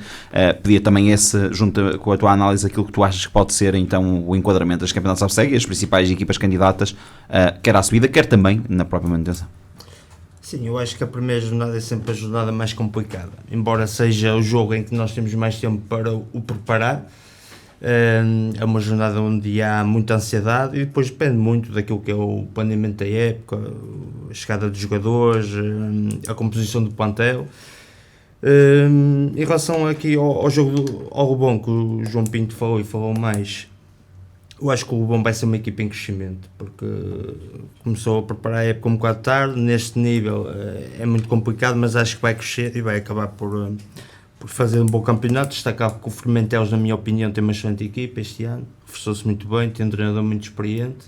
Pedia também junto com a tua análise, aquilo que tu achas que pode ser então o enquadramento das campeonatos sabe-segue e as principais equipas candidatas, quer à subida, quer também na própria manutenção. Sim, eu acho que a primeira jornada é sempre a jornada mais complicada, embora seja o jogo em que nós temos mais tempo para o preparar. É uma jornada onde há muita ansiedade e depois depende muito daquilo que é o planeamento da época, a chegada dos jogadores, a composição do plantel. Em relação aqui ao jogo ao Lobão, que o João Pinto falou e falou mais, eu acho que o Lobão vai ser uma equipa em crescimento, porque começou a preparar a época um bocado tarde, neste nível é muito complicado, mas acho que vai crescer e vai acabar por fazer um bom campeonato. Destacar que o Fermentelos, na minha opinião, tem uma excelente equipa este ano, reforçou-se muito bem, tem um treinador muito experiente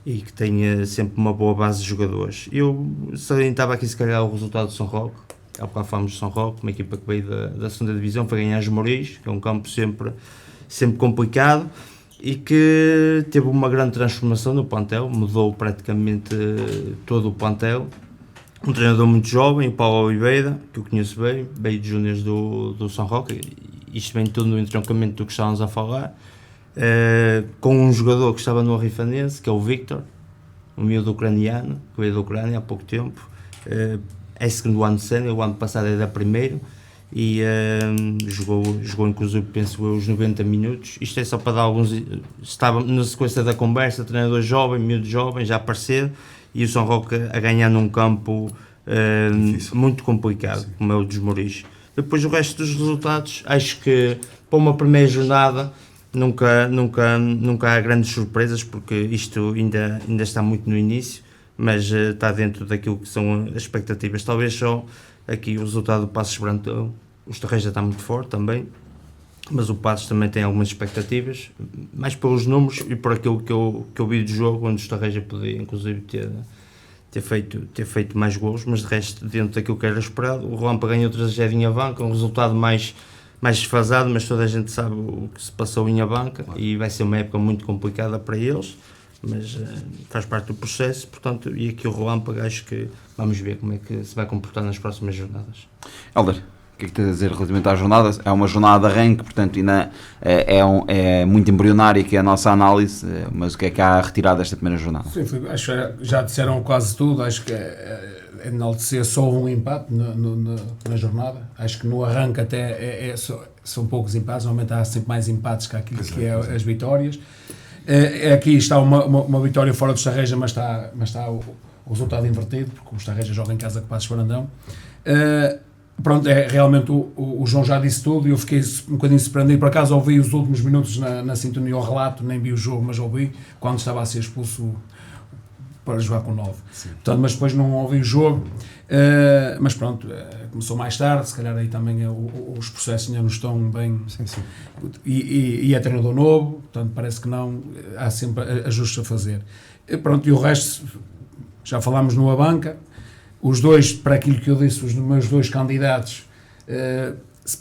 e que tem sempre uma boa base de jogadores. Eu salientava aqui se calhar o resultado do São Roque, há bocado falamos do São Roque, uma equipa que veio da segunda divisão, foi ganhar os Moris, que é um campo sempre complicado, e que teve uma grande transformação no plantel, mudou praticamente todo o plantel. Um treinador muito jovem, o Paulo Oliveira, que eu conheço bem, veio de júniores do São Roque, isto vem tudo no entroncamento do que estávamos a falar, com um jogador que estava no Arrifanense, que é o Victor, um miúdo ucraniano, que veio da Ucrânia há pouco tempo, é segundo ano de sénior, o ano passado era primeiro, e jogou inclusive, penso eu, os 90 minutos. Isto é só para dar alguns... Estava na sequência da conversa, treinador jovem, miúdo jovem, já aparecer, e o São Roque a ganhar num campo muito complicado, como é o dos Moris. Depois o resto dos resultados, acho que para uma primeira jornada nunca há grandes surpresas, porque isto ainda está muito no início, mas está dentro daquilo que são as expectativas. Talvez só aqui o resultado do Passos Brantão, o Estarreja está muito forte também, mas o Passos também tem algumas expectativas, mais pelos números e por aquilo que eu vi do jogo, onde o Estarreja podia inclusive ter feito mais golos, mas de resto, dentro daquilo que era esperado. O Roampa ganhou 3-0 em Abanca, um resultado mais desfasado, mas toda a gente sabe o que se passou em Abanca, e vai ser uma época muito complicada para eles, mas faz parte do processo, portanto, e aqui o Relâmpago, acho que vamos ver como é que se vai comportar nas próximas jornadas. Helder, o que é que tens a dizer relativamente à jornada? É uma jornada de arranque, portanto ainda é muito embrionária que é a nossa análise, mas o que é que há a retirar desta primeira jornada? Sim, acho que já disseram quase tudo. Acho que enaltecer só um empate na jornada. Acho que no arranque até são poucos empates, normalmente há sempre mais empates que aquilo que é as vitórias. Aqui está uma vitória fora do Estarreja, mas está o resultado invertido, porque o Estarreja joga em casa com o Passos Brandão. Pronto, realmente o João já disse tudo e eu fiquei um bocadinho surpreendido. Por acaso ouvi os últimos minutos na sintonia ao relato, nem vi o jogo, mas ouvi quando estava a ser expulso para jogar com 9. Portanto, mas depois não ouvi o jogo, mas pronto, começou mais tarde, se calhar aí também os processos ainda não estão bem. Sim. E é treinador novo, portanto parece que não, há sempre ajustes a fazer. Pronto, e o resto, já falámos no Abanca, os dois, para aquilo que eu disse, os meus dois candidatos,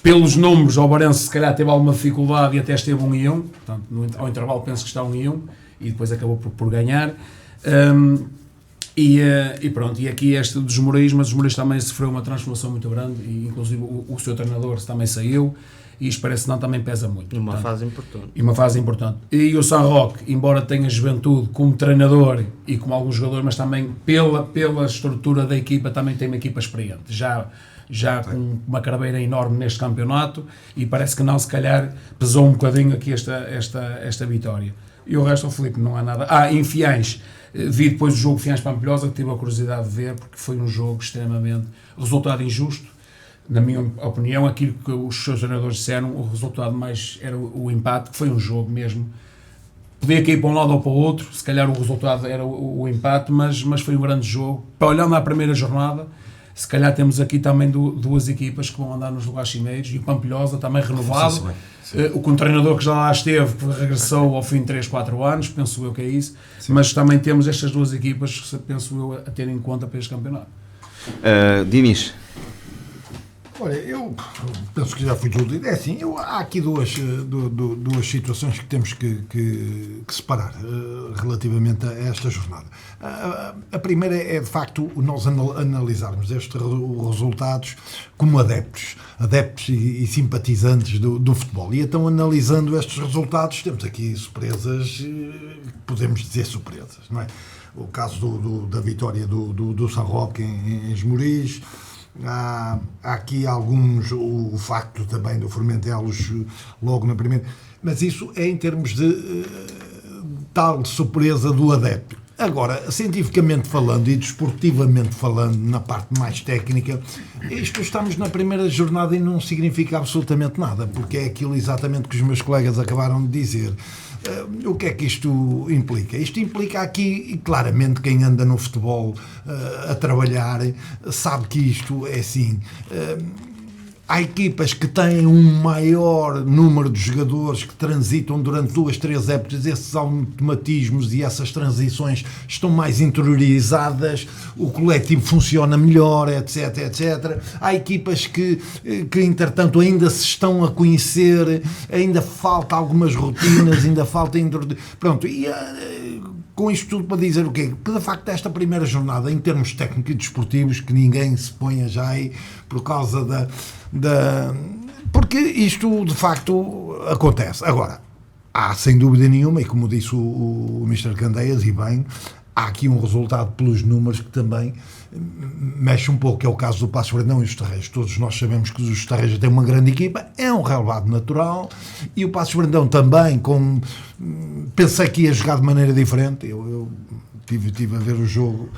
pelos números, o Obarense se calhar teve alguma dificuldade e até esteve 1-1, portanto ao intervalo penso que está 1-1 e depois acabou por ganhar. E pronto, e aqui este dos Moris, mas os Moris também sofreu uma transformação muito grande e inclusive o seu treinador também saiu e isto parece que não também pesa muito. Uma fase importante. E o São Roque, embora tenha juventude como treinador e como alguns jogadores, mas também pela estrutura da equipa, também tem uma equipa experiente, já com uma carreira enorme neste campeonato, e parece que não, se calhar pesou um bocadinho aqui esta vitória. E o resto, o Filipe, não há nada. Em Fiães, vi depois o jogo Fiães-Pampilhosa, que tive a curiosidade de ver, porque foi um jogo extremamente, resultado injusto, na minha opinião. Aquilo que os seus treinadores disseram, o resultado mais era o empate, que foi um jogo mesmo, podia cair para um lado ou para o outro, se calhar o resultado era o empate, mas foi um grande jogo. Olhando à primeira jornada, se calhar temos aqui também duas equipas que vão andar nos lugares cimeiros, e o Pampilhosa também renovado, com um treinador que já lá esteve, que regressou ao fim de 3-4 anos, penso eu que é isso. Sim. Mas também temos estas duas equipas, penso eu, a ter em conta para este campeonato. Dinis? Olha, eu penso que já foi tudo dito. É assim, há aqui duas situações que temos que separar relativamente a esta jornada. A primeira é, de facto, nós analisarmos estes resultados como adeptos e simpatizantes do futebol. E então, analisando estes resultados, temos aqui surpresas, podemos dizer surpresas, não é? O caso da vitória do São Roque em Esmoriz. Há aqui o facto também do Formentelos logo na primeira, mas isso é em termos de tal surpresa do adepto. Agora, cientificamente falando e desportivamente falando, na parte mais técnica, estamos na primeira jornada e não significa absolutamente nada, porque é aquilo exatamente que os meus colegas acabaram de dizer. O que é que isto implica? Isto implica aqui, claramente, quem anda no futebol a trabalhar sabe que isto é assim. Há equipas que têm um maior número de jogadores que transitam durante 2, 3 épocas, esses automatismos e essas transições estão mais interiorizadas, o coletivo funciona melhor, etc, etc. Há equipas que entretanto ainda se estão a conhecer, ainda falta algumas rotinas, ainda falta pronto, e com isto tudo para dizer o quê? Que de facto esta primeira jornada, em termos técnicos e desportivos, que ninguém se ponha já aí por causa porque isto de facto acontece. Agora, há sem dúvida nenhuma, e como disse o Mr. Candeias, e bem, há aqui um resultado pelos números que também mexe um pouco, que é o caso do Passos Brandão e os Tarrejos. Todos nós sabemos que os Tarrejos têm uma grande equipa, é um relevado natural, e o Passos Brandão também, pensei que ia jogar de maneira diferente. Eu tive a ver o jogo,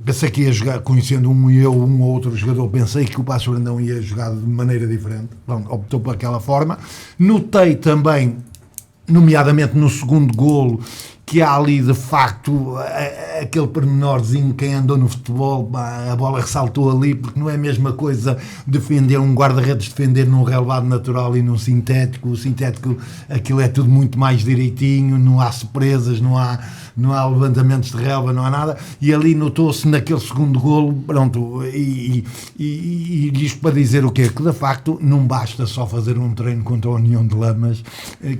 pensei que ia jogar, conhecendo um ou outro jogador, pensei que o Passos Brandão ia jogar de maneira diferente. Bom, optou por aquela forma. Notei também, nomeadamente no segundo golo, que há ali de facto aquele pormenorzinho, quem andou no futebol, a bola ressaltou ali, porque não é a mesma coisa defender um guarda-redes, defender num relevado natural e num sintético. O sintético, aquilo é tudo muito mais direitinho, não há surpresas, não há levantamentos de relva, não há nada, e ali notou-se naquele segundo golo, pronto, e isto para dizer o quê? Que de facto não basta só fazer um treino contra a União de Lamas,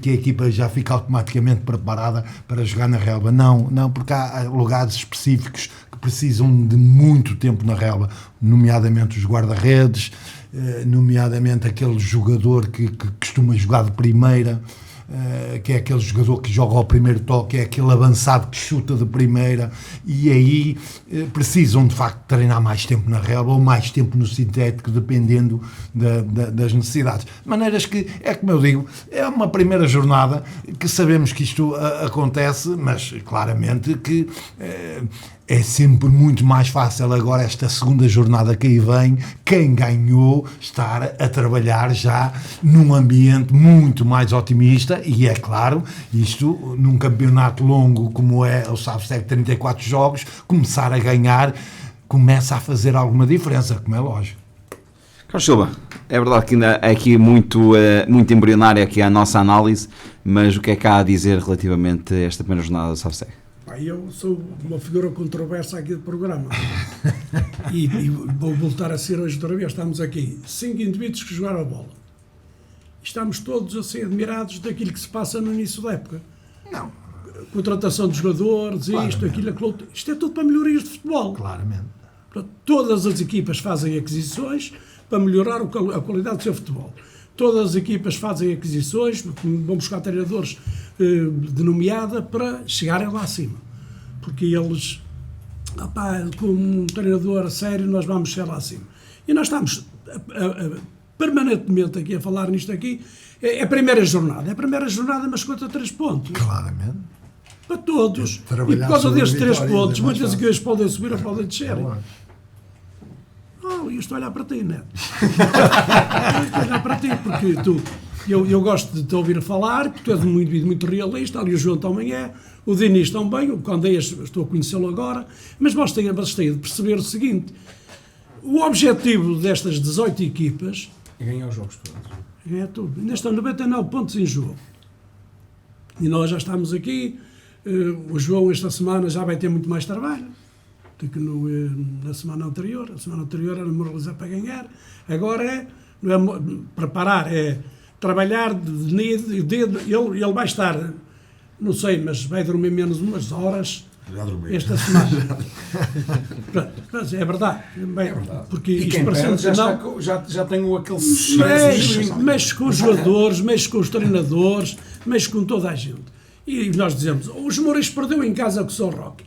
que a equipa já fica automaticamente preparada para jogar na relva. Não, porque há lugares específicos que precisam de muito tempo na relva, nomeadamente os guarda-redes, nomeadamente aquele jogador que costuma jogar de primeira, que é aquele jogador que joga ao primeiro toque, é aquele avançado que chuta de primeira, e aí precisam de facto treinar mais tempo na relva ou mais tempo no sintético, dependendo das necessidades. De maneiras que, é como eu digo, é uma primeira jornada que sabemos que isto acontece, mas claramente que é sempre muito mais fácil agora, esta segunda jornada que aí vem, quem ganhou estar a trabalhar já num ambiente muito mais otimista, e é claro, isto num campeonato longo como é o SABSTEC, 34 jogos, começar a ganhar começa a fazer alguma diferença, como é lógico. Carlos Silva, é verdade que ainda é aqui muito embrionária aqui a nossa análise, mas o que é que há a dizer relativamente a esta primeira jornada do SABSTEC? Eu sou uma figura controversa aqui do programa e vou voltar a ser hoje outra vez. Estamos aqui 5 indivíduos que jogaram a bola. Estamos todos a ser admirados daquilo que se passa no início da época. Não. Contratação de jogadores, claramente. Aquilo. Isto é tudo para melhorias de futebol. Claramente. Todas as equipas fazem aquisições para melhorar a qualidade do seu futebol. Todas as equipas fazem aquisições, vão buscar treinadores de nomeada para chegarem lá acima. Porque eles, com um treinador a sério, nós vamos chegar lá acima. E nós estamos permanentemente aqui a falar nisto aqui. É a primeira jornada. É a primeira jornada, mas conta 3 pontos. Claramente. Para todos. E por causa destes 3 pontos, muitas equipas podem subir ou podem descer. Eu estou a olhar para ti, Neto. Estou a olhar para ti, porque eu gosto de te ouvir falar, porque tu és um indivíduo muito realista, ali o João também é, o Dinis também, o Candeias, estou a conhecê-lo agora, mas vocês têm de perceber o seguinte: o objetivo destas 18 equipas é ganhar os jogos todos. É tudo. Ainda estão 99 pontos em jogo. E nós já estamos aqui, o João esta semana já vai ter muito mais trabalho. do que na semana anterior. A semana anterior era moralizar para ganhar. Agora não é preparar, é trabalhar ele vai estar, não sei, mas vai dormir menos umas horas esta semana. Mas é verdade. Bem, porque E isto quem parecendo perde não, já tem aquele mexe com os jogadores, mexe com os treinadores, mexe com toda a gente. E nós dizemos, os Moreiros perdeu em casa com o São Roque.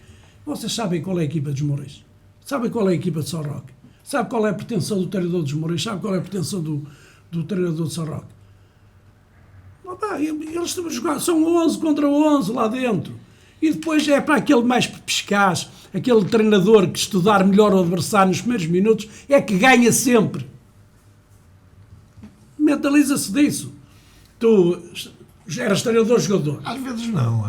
Vocês sabem qual é a equipa dos Moreiros? Sabem qual é a equipa de São Roque? Sabe qual é a pretensão do treinador dos Moreiros? Sabe qual é a pretensão do treinador de São Roque? Eles jogar, são 11 contra 11 lá dentro. E depois é para aquele mais perspicaz, aquele treinador que estudar melhor o adversário nos primeiros minutos, é que ganha sempre. Mentaliza-se disso. Tu eras treinador-jogador. Às vezes não.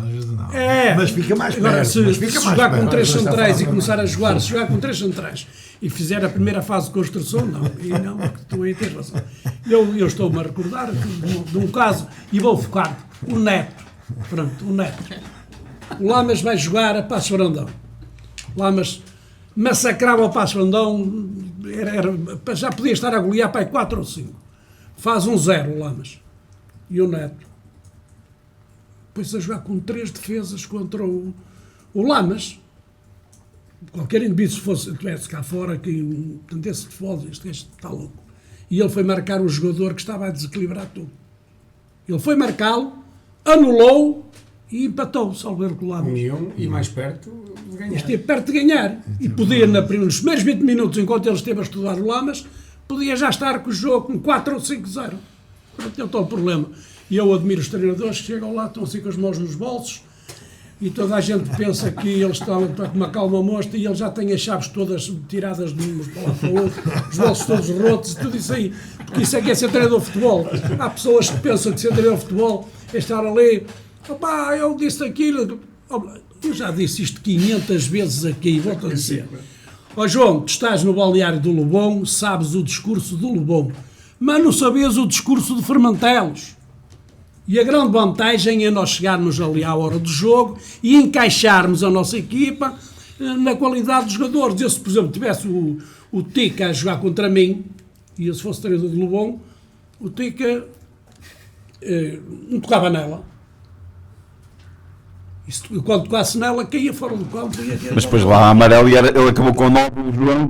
É. Mas fica mais perto. Agora, se jogar com 3 centrais e começar a jogar, se jogar com 3 centrais e fizer a primeira fase de construção, não. E não, tu aí tens razão. Eu estou-me a recordar de um caso, e vou focar, o Neto. Pronto, o Neto. O Lamas vai jogar a Paços Brandão. Lamas massacrava o Paços Brandão, já podia estar a golear para aí 4 ou 5. Faz 1-0 o Lamas. E o Neto põe-se a jogar com 3 defesas contra o Lamas. Qualquer indivíduo, se estivesse cá fora, que tentasse futebol, este gajo está louco. E ele foi marcar o jogador que estava a desequilibrar tudo. Ele foi marcá-lo, anulou e empatou, salvo erro com o Lamas. E mais perto de ganhar. Esteve perto de ganhar. E podia, nos primeiros 20 minutos, enquanto ele esteve a estudar o Lamas, podia já estar com o jogo com 4 ou 5-0. Pronto, é o tal problema. E eu admiro os treinadores que chegam lá, estão assim com as mãos nos bolsos, e toda a gente pensa que eles estão com uma calma monstra e ele já tem as chaves todas tiradas de uns para lá para o outro, os bolsos todos rotos e tudo isso aí. Porque isso é que é ser treinador de futebol. Há pessoas que pensam que ser treinador de futebol é estar ali, opá, eu disse aquilo. Eu já disse isto 500 vezes aqui, volto a dizer. Ó João, tu estás no balneário do Lobão, sabes o discurso do Lobão, mas não sabias o discurso de Fermantelos. E a grande vantagem é nós chegarmos ali à hora do jogo e encaixarmos a nossa equipa na qualidade dos jogadores. Eu, se, por exemplo, tivesse o Tica a jogar contra mim, e eu se fosse treinador de Lobão, o Tica não tocava nela. E quando tocasse nela, caía fora do campo. Mas depois lá a amarelo e ele acabou com o 9, o João.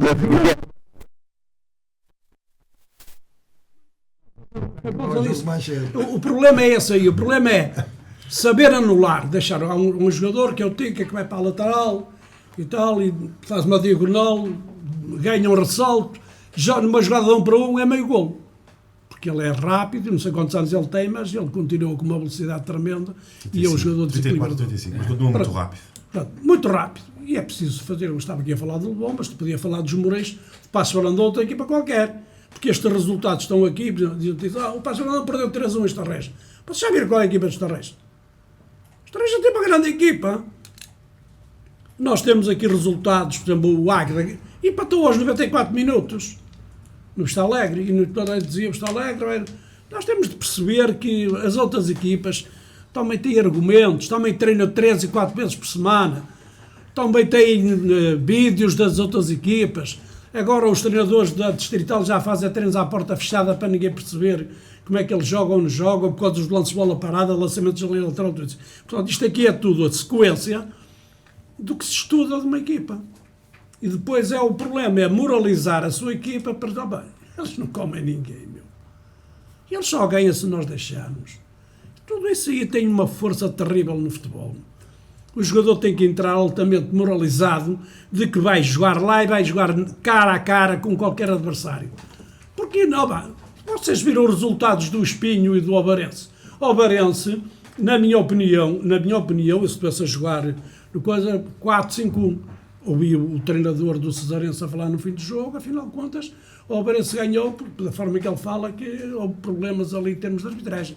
O problema é esse aí, o problema é saber anular, deixar um jogador que é o Tica, que vai para a lateral e tal, e faz uma diagonal, ganha um ressalto, já numa jogada de 1 para 1 é meio gol, porque ele é rápido, não sei quantos anos ele tem, mas ele continua com uma velocidade tremenda 35, e é um jogador desequilibrado. 35, mas continua muito rápido. Muito rápido, e é preciso fazer, eu estava aqui a falar do Lobão, mas podia falar dos Moreiros, de Paços Brandão, outra equipa qualquer. Porque estes resultados estão aqui, dizem, o Paços Brandão perdeu 3-1 este Torres. Vocês já viram qual é a equipa dos Torres? Os Torres já têm uma grande equipa. Nós temos aqui resultados, por exemplo, o Águeda empatou aos 94 minutos no Vista Alegre, e toda a gente dizia o Vista Alegre. Nós temos de perceber que as outras equipas também têm argumentos, também treinam 3 e 4 vezes por semana, também têm vídeos das outras equipas. Agora os treinadores da Distrital já fazem treinos à porta fechada para ninguém perceber como é que eles jogam ou não jogam, por causa dos lances de bola parada, lançamentos de linha lateral, tudo isso. Portanto, isto aqui é tudo a sequência do que se estuda de uma equipa. E depois o problema é moralizar a sua equipa para dizer, bem, eles não comem ninguém, meu. Eles só ganham se nós deixarmos. Tudo isso aí tem uma força terrível no futebol. O jogador tem que entrar altamente moralizado de que vai jogar lá e vai jogar cara a cara com qualquer adversário. Porque não, vocês viram os resultados do Espinho e do Obarense. O Obarense, na minha opinião, eu se estivesse a jogar no coisa 4-5-1, ouvi o treinador do Cesarense a falar no fim do jogo, afinal de contas, o Obarense ganhou, da forma que ele fala, que houve problemas ali em termos de arbitragem.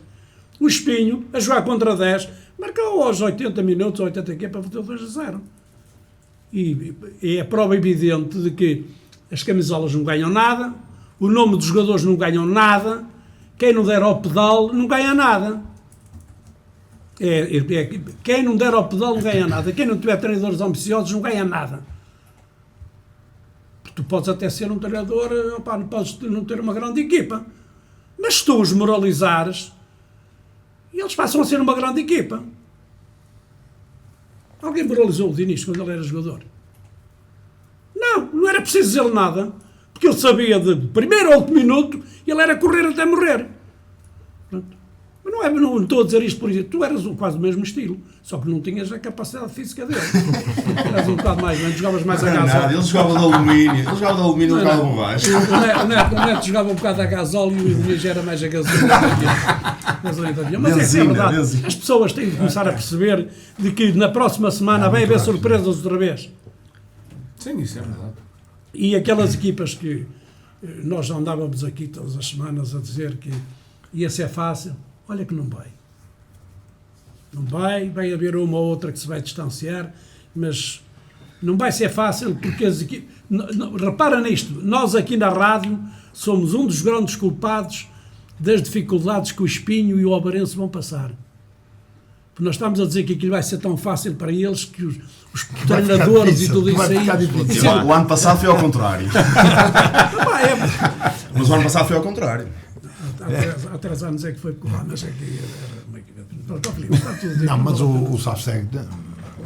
O Espinho, a jogar contra 10, marcou aos 80 minutos, 80 para fazer 2-0. E é a prova evidente de que as camisolas não ganham nada, o nome dos jogadores não ganham nada, quem não der ao pedal não ganha nada. Quem não der ao pedal não ganha nada, quem não tiver treinadores ambiciosos não ganha nada. Tu podes até ser um treinador, opá, não podes não ter uma grande equipa. Mas se tu os moralizares, eles passam a ser uma grande equipa. Alguém moralizou o Diniz quando ele era jogador? Não era preciso dizer nada, porque ele sabia de primeiro ao último minuto, ele era correr até morrer. Pronto. Mas não estou a dizer isto por isso. Tu eras quase o mesmo estilo, só que não tinhas a capacidade física dele. Eras um bocado mais, não jogavas mais a gasóleo. Ele jogava de alumínio, ele jogava de borracha. O Neto jogava um bocado a gasóleo e o Diniz era mais a gasolina. Mas é verdade, as pessoas têm de começar a perceber de que na próxima semana vai haver surpresas outra vez. Sim, isso é verdade. E aquelas equipas que nós andávamos aqui todas as semanas a dizer que ia ser fácil, olha que não vai. Não vai haver uma ou outra que se vai distanciar, mas não vai ser fácil porque as equipas... Repara nisto, nós aqui na rádio somos um dos grandes culpados das dificuldades que o Espinho e o Obarense vão passar. Porque nós estamos a dizer que aquilo vai ser tão fácil para eles que os treinadores e tudo isso aí... O ano passado foi ao contrário. Mas o ano passado foi ao contrário. Há 3 anos é que foi porque lá, mas é que era uma equipa... Pronto, Filipe, está tudo... Não, mas o Safseg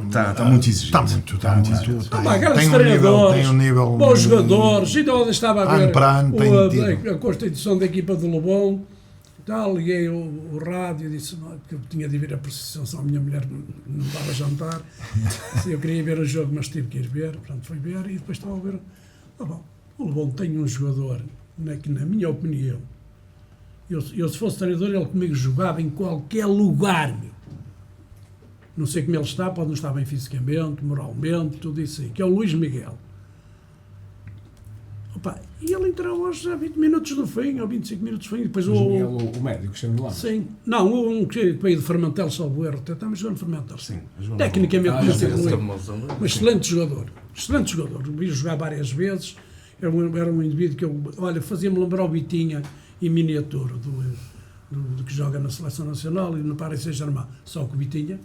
Está muito exigente. Está muito exigente. Grandes treinadores, tem um nível bons jogadores, ainda ontem estava a ver a constituição da equipa do Lobão, liguei o rádio e disse que eu tinha de vir a procissão, só a minha mulher não dava a jantar, eu queria ver o jogo, mas tive que ir ver, portanto fui ver e depois estava a ver, o Lobão tem um jogador, que na minha opinião, eu se fosse treinador, ele comigo jogava em qualquer lugar, meu. Não sei como ele está, pode não estar bem fisicamente, moralmente, tudo isso aí, que é o Luís Miguel. E ele entrou hoje a 20 minutos do fim, ou 25 minutos do fim, e depois o médico, que chama de lá. Sim. Não, um que veio de Fermantel, salvo erro, até estamos jogando Fermantel. Sim. Tecnicamente, um excelente jogador. Excelente jogador. Vi jogar várias vezes. Era um indivíduo que fazia-me lembrar o Vitinha em miniatura, do que joga na Seleção Nacional e no Paris Saint-Germain. Só que o Vitinha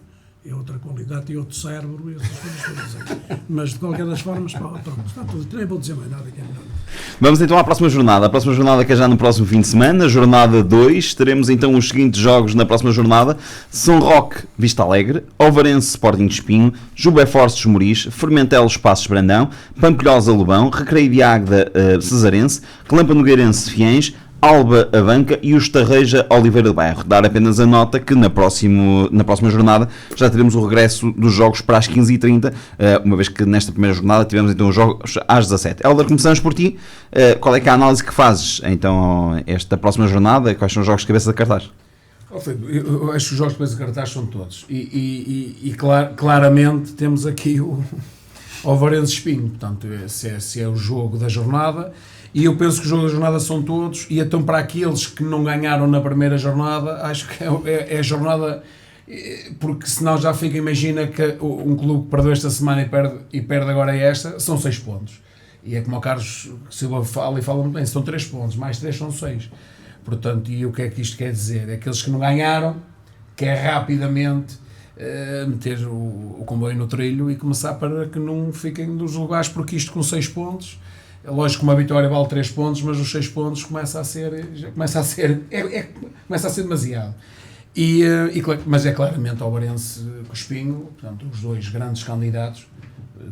é outra qualidade, tem outro cérebro e essas coisas todas. Mas de qualquer das formas, pronto, está tudo. Nem vou dizer mais nada que é melhor. Vamos então à próxima jornada. A próxima jornada que é já no próximo fim de semana, jornada 2. Teremos então os seguintes jogos na próxima jornada: São Roque, Vista Alegre, Ovarense, Sporting de Espinho, Jubé Fortes, Moris, Fermentel, Passos Brandão, Pampilhosa, Lobão, Recreio de Águeda, Cesarense, Clampa Nogueirense, Fiens, Alba, Abanca e o Estarreja, Oliveira do Bairro. Dar apenas a nota que na próxima jornada já teremos o regresso dos jogos para as 15h30, uma vez que nesta primeira jornada tivemos então os jogos às 17h. Hélder, começamos por ti. Qual é que é a análise que fazes então esta próxima jornada? Quais são os jogos de cabeça de cartaz? Eu acho que os jogos de cabeça de cartaz são todos. Claramente temos aqui o Ovarense Espinho. Portanto, esse é o jogo da jornada. E eu penso que os jogos da jornada são todos, e então para aqueles que não ganharam na primeira jornada, acho que é a jornada, porque senão já fica, imagina que um clube que perdeu esta semana e perde agora esta, são 6 pontos. E é como o Carlos Silva fala muito bem, são 3 pontos, mais 3 são 6. Portanto, e o que é que isto quer dizer? É aqueles que não ganharam, quer rapidamente meter o comboio no trilho e começar para que não fiquem nos lugares, porque isto com 6 pontos... É lógico que uma vitória vale 3 pontos, mas os 6 pontos começa a ser demasiado. Mas é claramente o Ovarense com o Espinho, portanto, os 2 grandes candidatos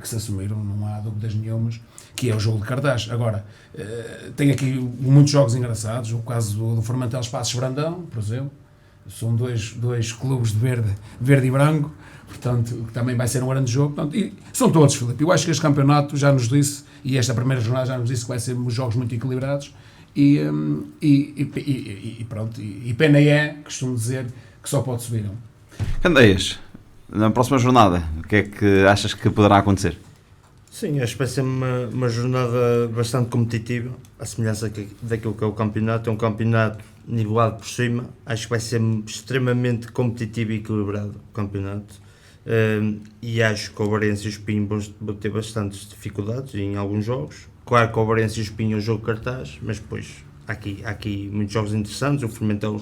que se assumiram, não há dúvidas nenhumas, que é o jogo de cartaz. Agora, tem aqui muitos jogos engraçados, o caso do Fermantel Passos Brandão, por exemplo, são dois clubes de verde e branco, portanto, também vai ser um grande jogo. Portanto, e são todos, Filipe. Eu acho que este campeonato já nos disse, e esta primeira jornada já nos disse que vai ser jogos muito equilibrados, e pronto, e pena costumo dizer, que só pode subir um. Candeias, na próxima jornada, o que é que achas que poderá acontecer? Sim, acho que vai ser uma jornada bastante competitiva, a semelhança daquilo que é o campeonato. É um campeonato nivelado por cima, acho que vai ser extremamente competitivo e equilibrado o campeonato. E acho que o Ovarense e o Espinho vão ter bastantes dificuldades em alguns jogos. Claro que o Ovarense e o Espinho é um jogo de cartaz, mas depois há aqui muitos jogos interessantes. O Fermentel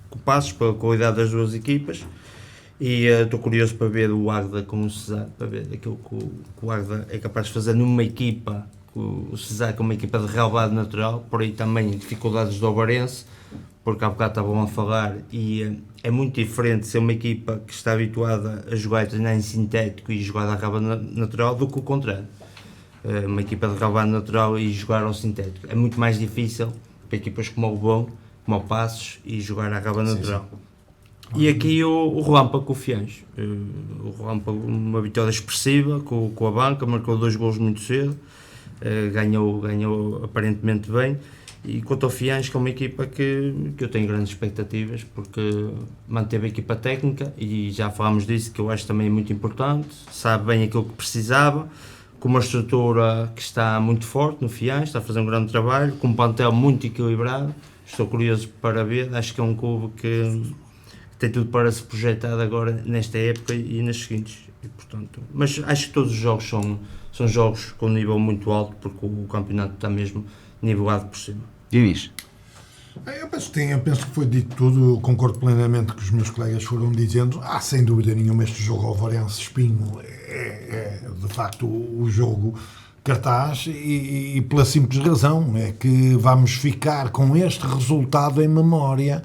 com Passos, pela qualidade das duas equipas, e estou curioso para ver o Águeda com o Cesar, para ver aquilo que o Águeda é capaz de fazer numa equipa o Cesar, que é uma equipa de relevado natural, por aí também dificuldades do Obarense, porque há bocado estavam a falar, e é muito diferente ser uma equipa que está habituada a jogar e treinar em sintético e jogar à relevado natural do que o contrário. Uma equipa de relevado natural e jogar ao sintético. É muito mais difícil para equipas como o Lobão, como o Passos, e jogar à relevado natural. E aqui o Relâmpago com o Fiães. O Relâmpago, uma vitória expressiva com a banca, marcou 2 golos muito cedo, ganhou aparentemente bem. E quanto ao Fiães, que é uma equipa que eu tenho grandes expectativas, porque manteve a equipa técnica, e já falámos disso, que eu acho também muito importante, sabe bem aquilo que precisava, com uma estrutura que está muito forte no Fiães, está a fazer um grande trabalho, com um plantel muito equilibrado. Estou curioso para ver, acho que é um clube que tem tudo para se projetar agora nesta época e nas seguintes. E, portanto, mas acho que todos os jogos são jogos com um nível muito alto, porque o campeonato está mesmo nivelado por cima. Diniz? Eu penso que foi dito tudo, eu concordo plenamente com os meus colegas foram dizendo. Sem dúvida nenhuma, este jogo Alvarense Espinho é de facto o jogo cartaz, e pela simples razão é que vamos ficar com este resultado em memória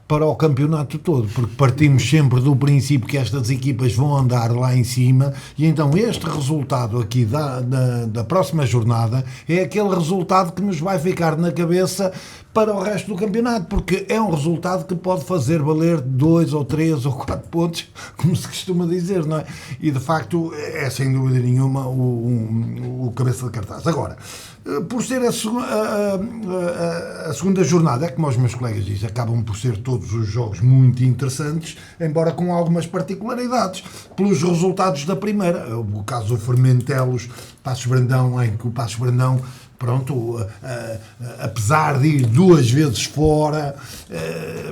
para o campeonato todo, porque partimos sempre do princípio que estas equipas vão andar lá em cima, e então este resultado aqui da próxima jornada é aquele resultado que nos vai ficar na cabeça para o resto do campeonato, porque é um resultado que pode fazer valer 2 ou 3 ou 4 pontos, como se costuma dizer, não é? E de facto é sem dúvida nenhuma o cabeça de cartaz. Agora, por ser a segunda jornada, é como os meus colegas dizem, acabam por ser todos os jogos muito interessantes, embora com algumas particularidades, pelos resultados da primeira. O caso do Fermentelos, Passos Brandão, em que o Passos Brandão, pronto, apesar de ir 2 vezes fora,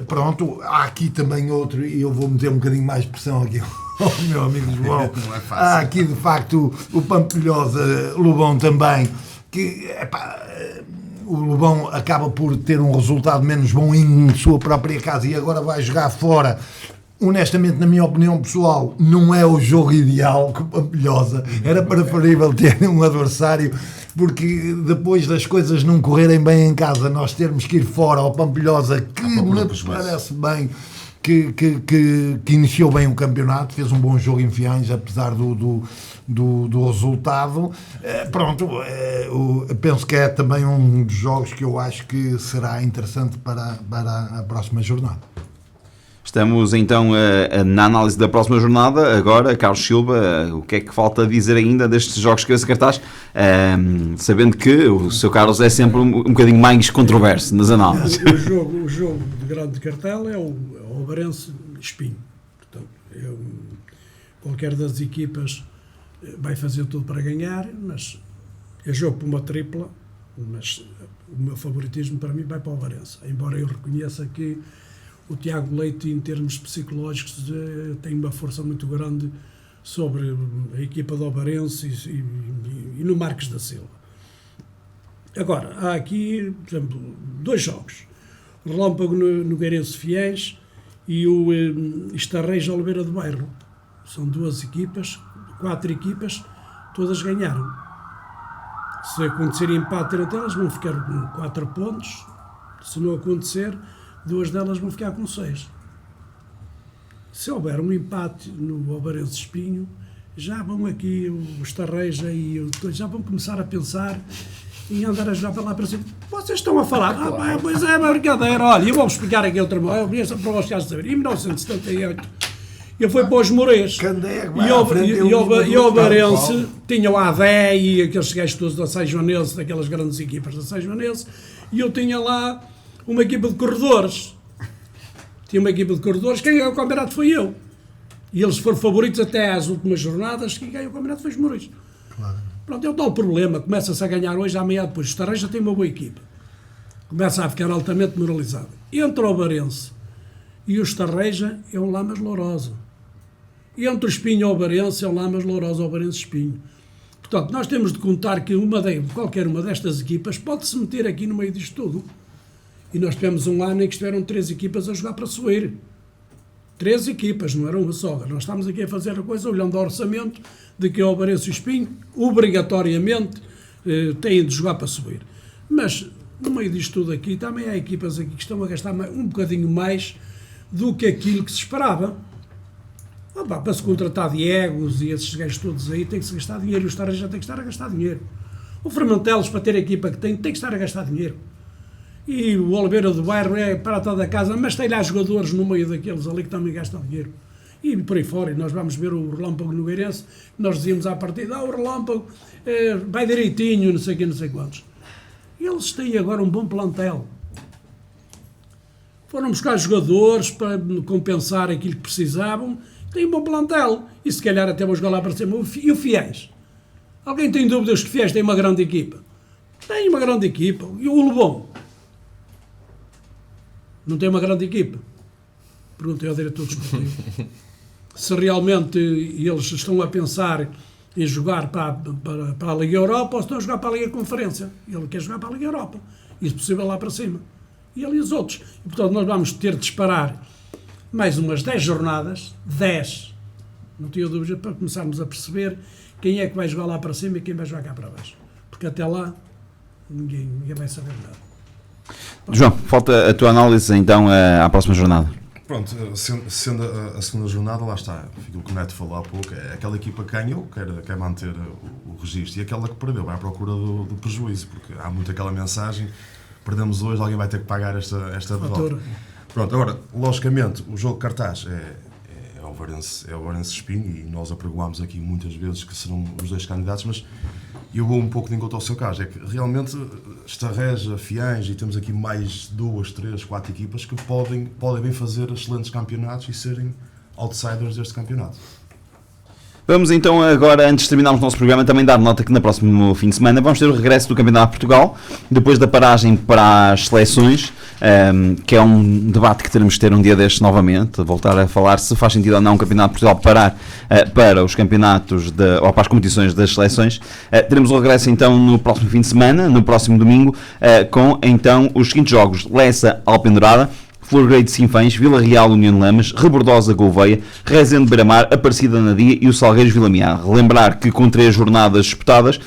pronto, há aqui também outro, e eu vou meter um bocadinho mais de pressão aqui ao meu amigo João. Não é fácil. Há aqui de facto o Pampilhosa Lobão também, que o Lobão acaba por ter um resultado menos bom em sua própria casa e agora vai jogar fora. Honestamente, na minha opinião pessoal, não é o jogo ideal com o Pampilhosa. Era preferível ter um adversário, porque depois das coisas não correrem bem em casa, nós termos que ir fora ao Pampilhosa, que me parece bem que iniciou bem o campeonato, fez um bom jogo em Fiães, apesar do resultado. Pronto, penso que é também um dos jogos que eu acho que será interessante para a próxima jornada. Estamos então na análise da próxima jornada. Agora, Carlos Silva, o que é que falta dizer ainda destes jogos de cabeça de cartaz? Sabendo que o seu Carlos é sempre um bocadinho mais controverso nas análises. O jogo de grande cartel é o Obarense Espinho. Portanto, qualquer das equipas vai fazer tudo para ganhar, mas é jogo por uma tripla, mas o meu favoritismo para mim vai para o Obarense. Embora eu reconheça que o Tiago Leite, em termos psicológicos, tem uma força muito grande sobre a equipa do Obarense e no Marques da Silva. Agora, há aqui, por exemplo, 2 jogos. O Relâmpago Nogueirense Fiéis e o Estarreja Oliveira do Bairro. São 2 equipas, 4 equipas, todas ganharam. Se acontecer empate entre elas, vão ficar com 4 pontos. Se não acontecer, 2 delas vão ficar com 6. Se houver um empate no Obarense Espinho, já vão aqui o Estarreja e o já vão começar a pensar em andar a jogar para lá para cima. Vocês estão a falar, pois é uma brincadeira. Olha, eu vou-vos explicar aqui outra coisa para vocês saberem. Em 1978, eu fui para os Moreiros e o Obarense tinha o Adé e aqueles gajos todos da São Joanense, daquelas grandes equipas da São Joanense, e eu tinha lá uma equipa de corredores. Tinha uma equipa de corredores, quem ganhou o campeonato foi eu. E eles foram favoritos até às últimas jornadas, quem ganhou o campeonato foi os Moreiros. Claro. Pronto, é o tal problema, começa-se a ganhar hoje, amanhã depois. O Estarreja tem uma boa equipa. Começa a ficar altamente moralizado. Entre o Obarense e o Estarreja é um Lamas Lourosa. Entre o Espinho e o Obarense é um Lamas Lourosa, o Obarense Espinho. Portanto, nós temos de contar que qualquer uma destas equipas pode-se meter aqui no meio disto tudo. E nós tivemos um ano em que estiveram 3 equipas a jogar para subir. 3 equipas, não era uma só. Nós estamos aqui a fazer a coisa olhando ao orçamento de que o Obarense e o Espinho, obrigatoriamente, têm de jogar para subir. Mas, no meio disto tudo aqui, também há equipas aqui que estão a gastar um bocadinho mais do que aquilo que se esperava. Para se contratar Diegos e esses gajos todos aí, tem que se gastar dinheiro. O Estarra já tem que estar a gastar dinheiro. O Fermantelos, para ter a equipa que tem que estar a gastar dinheiro. E o Oliveira do Bairro é para toda a casa, mas tem lá jogadores no meio daqueles ali que também gastam dinheiro. E por aí fora, e nós vamos ver o Relâmpago Nogueirense, nós dizíamos à partida, o Relâmpago vai direitinho, não sei o que, não sei quantos. Eles têm agora um bom plantel. Foram buscar jogadores para compensar aquilo que precisavam, têm um bom plantel. E se calhar até vou jogar lá para cima. E o Fiéis? Alguém tem dúvidas que o Fiéis tem uma grande equipa? Tem uma grande equipa. E o Lobão? Não tem uma grande equipa? Perguntei ao diretor desportivo. Se realmente eles estão a pensar em jogar para a Liga Europa ou se estão a jogar para a Liga Conferência. Ele quer jogar para a Liga Europa. E, se possível, lá para cima. E ele e os outros. E, portanto, nós vamos ter de esperar mais umas 10 jornadas. 10. Não tinha dúvida, para começarmos a perceber quem é que vai jogar lá para cima e quem vai jogar cá para baixo. Porque até lá ninguém vai saber nada. João, falta a tua análise então à próxima jornada. Pronto, sendo a segunda jornada, lá está, aquilo que o Neto falou há pouco, é aquela equipa que ganhou, quer manter o registro, e aquela que perdeu vai à procura do prejuízo, porque há muito aquela mensagem, perdemos hoje, alguém vai ter que pagar esta derrota. Pronto, agora, logicamente, o jogo de cartaz é o Varense Espinho, e nós apregoámos aqui muitas vezes que serão os dois candidatos, mas eu vou um pouco de encontro ao seu caso, é que realmente Estarreja, Fiães, e temos aqui mais 2, 3, 4 equipas que podem bem fazer excelentes campeonatos e serem outsiders deste campeonato. Vamos então agora, antes de terminarmos o nosso programa, também dar nota que no próximo fim de semana vamos ter o regresso do Campeonato de Portugal, depois da paragem para as seleções, que é um debate que teremos de ter um dia destes novamente, voltar a falar se faz sentido ou não o Campeonato de Portugal parar para os campeonatos ou para as competições das seleções. Teremos o regresso então no próximo fim de semana, no próximo domingo, com então os seguintes jogos: Lessa Alpendurada, Florgrade Sinfãs, Vila Real União de Lamas, Rebordosa Gouveia, Rezende Beira-Mar, Aparecida Nadia e o Salgueiros Vila Miar. Lembrar que com 3 jornadas disputadas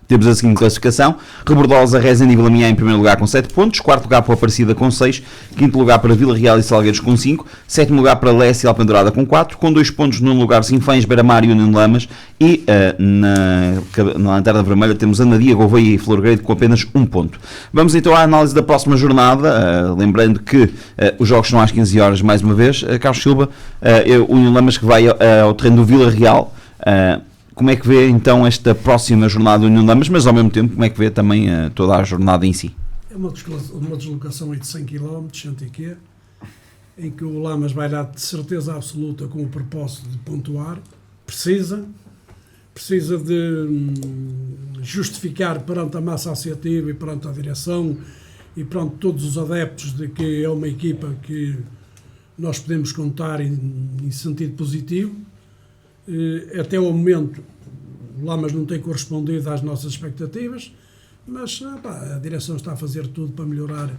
temos a seguinte classificação: Rebordosa, Rezende e Vila Miar em primeiro lugar com 7 pontos, 4º lugar para a Aparecida com 6, 5º lugar para Vila Real e Salgueiros com 5, 7º lugar para Lessa e Alpendurada com 4, com 2 pontos no lugar Sinfãs, Beira-Mar e União de Lamas, e na lanterna vermelha temos a Nadia, Gouveia e Florgrade com apenas 1 ponto. Vamos então à análise da próxima jornada, lembrando que os jogos são às 15 horas mais uma vez. Carlos Silva, o União de Lamas que vai ao terreno do Vila Real. Como é que vê então esta próxima jornada do União de Lamas, mas ao mesmo tempo como é que vê também toda a jornada em si? É uma deslocação aí de 100 km, em que o Lamas vai dar de certeza absoluta com o propósito de pontuar, precisa de justificar perante a massa associativa e perante a direção e perante todos os adeptos de que é uma equipa que nós podemos contar em sentido positivo. Até o momento o Lamas não tem correspondido às nossas expectativas, mas a direção está a fazer tudo para melhorar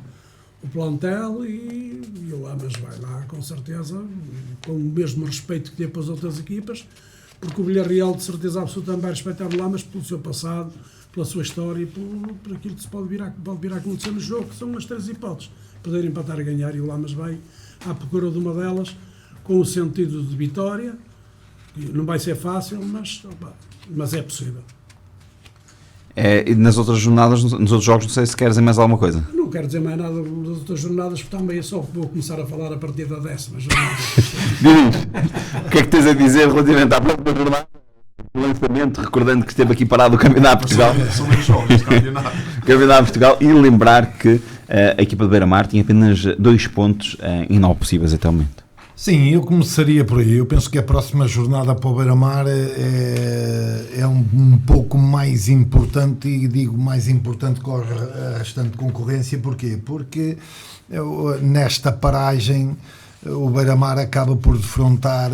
o plantel e o Lamas vai lá com certeza, com o mesmo respeito que tem para as outras equipas, porque o Villarreal de certeza absoluta vai respeitar o Lamas pelo seu passado, pela sua história e por aquilo que se pode vir a acontecer no jogo, que são as 3 hipóteses: poder empatar a ganhar, e o Lamas vai à procura de uma delas com o sentido de vitória. Não vai ser fácil, mas é possível. E nas outras jornadas, nos outros jogos, não sei se quer dizer mais alguma coisa. Não quero dizer mais nada nas outras jornadas, porque também é só que vou começar a falar a partir da 10ª jornada. O que é que tens a dizer relativamente à próxima jornada? O lançamento, recordando que esteve aqui parado o Campeonato de Portugal. São 2 jogos, campeonato. Campeonato de Portugal, e lembrar que a equipa de Beira-Mar tinha apenas 2 pontos em 9 possíveis até o momento. Sim, eu começaria por aí. Eu penso que a próxima jornada para o Beira-Mar é um pouco mais importante, e digo mais importante que a restante concorrência. Porquê? Porque nesta paragem o Beira-Mar acaba por defrontar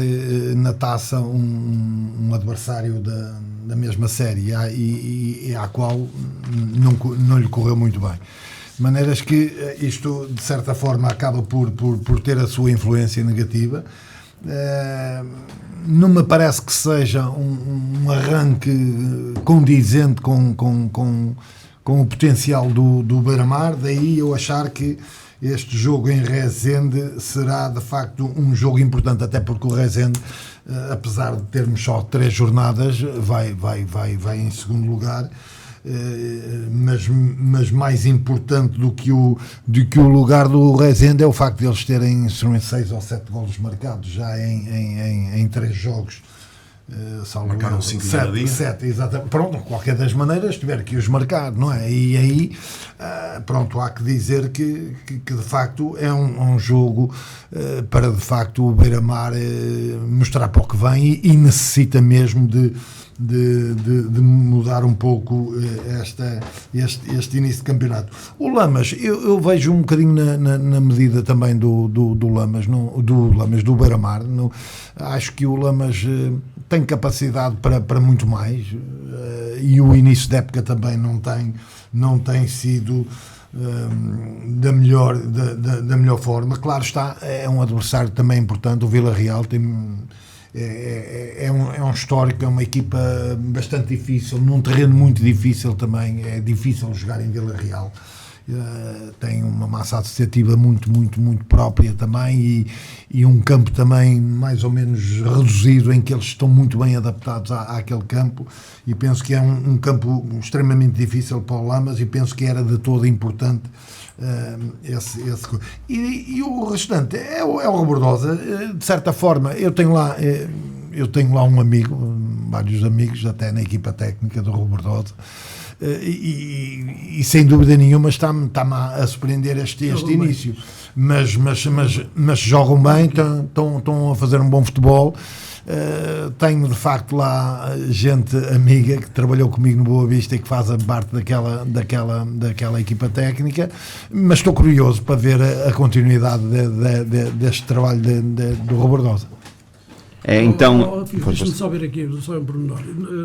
na taça um adversário da mesma série e à qual não lhe correu muito bem. De maneiras que isto, de certa forma, acaba por ter a sua influência negativa. Não me parece que seja um arranque condizente com o potencial do Beira-Mar, daí eu achar que este jogo em Rezende será de facto um jogo importante, até porque o Rezende, apesar de termos só 3 jornadas, vai em segundo lugar. Mas mais importante do que o lugar do Rezende é o facto de eles terem 6 ou 7 golos marcados já em 3 jogos. Marcaram 5 7, exatamente. Pronto, de qualquer das maneiras tiver que os marcar, não é? E aí, pronto, há que dizer que de facto é um jogo para de facto o Beira-Mar mostrar para o que vem e necessita mesmo de mudar um pouco este início de campeonato. O Lamas, eu vejo um bocadinho na medida também do Lamas, do Beira-Mar. Acho que o Lamas tem capacidade para muito mais, e o início da época também não tem sido da melhor forma. Claro está, é um adversário também importante. O Vila Real é um histórico, é uma equipa bastante difícil, num terreno muito difícil também. É difícil jogar em Vila Real. Tem uma massa associativa muito própria também, e um campo também mais ou menos reduzido, em que eles estão muito bem adaptados àquele campo, e penso que é um campo extremamente difícil para o Lamas, e penso que era de todo importante e o restante é o Rebordosa. De certa forma eu tenho lá um amigo, vários amigos até na equipa técnica do Rebordosa, e sem dúvida nenhuma está-me a surpreender este início, mas jogam bem, estão a fazer um bom futebol. Tenho de facto lá gente amiga que trabalhou comigo no Boa Vista e que faz parte daquela equipa técnica, mas estou curioso para ver a continuidade deste trabalho do Rebordosa. Então, deixa-me só ver aqui, só um pormenor.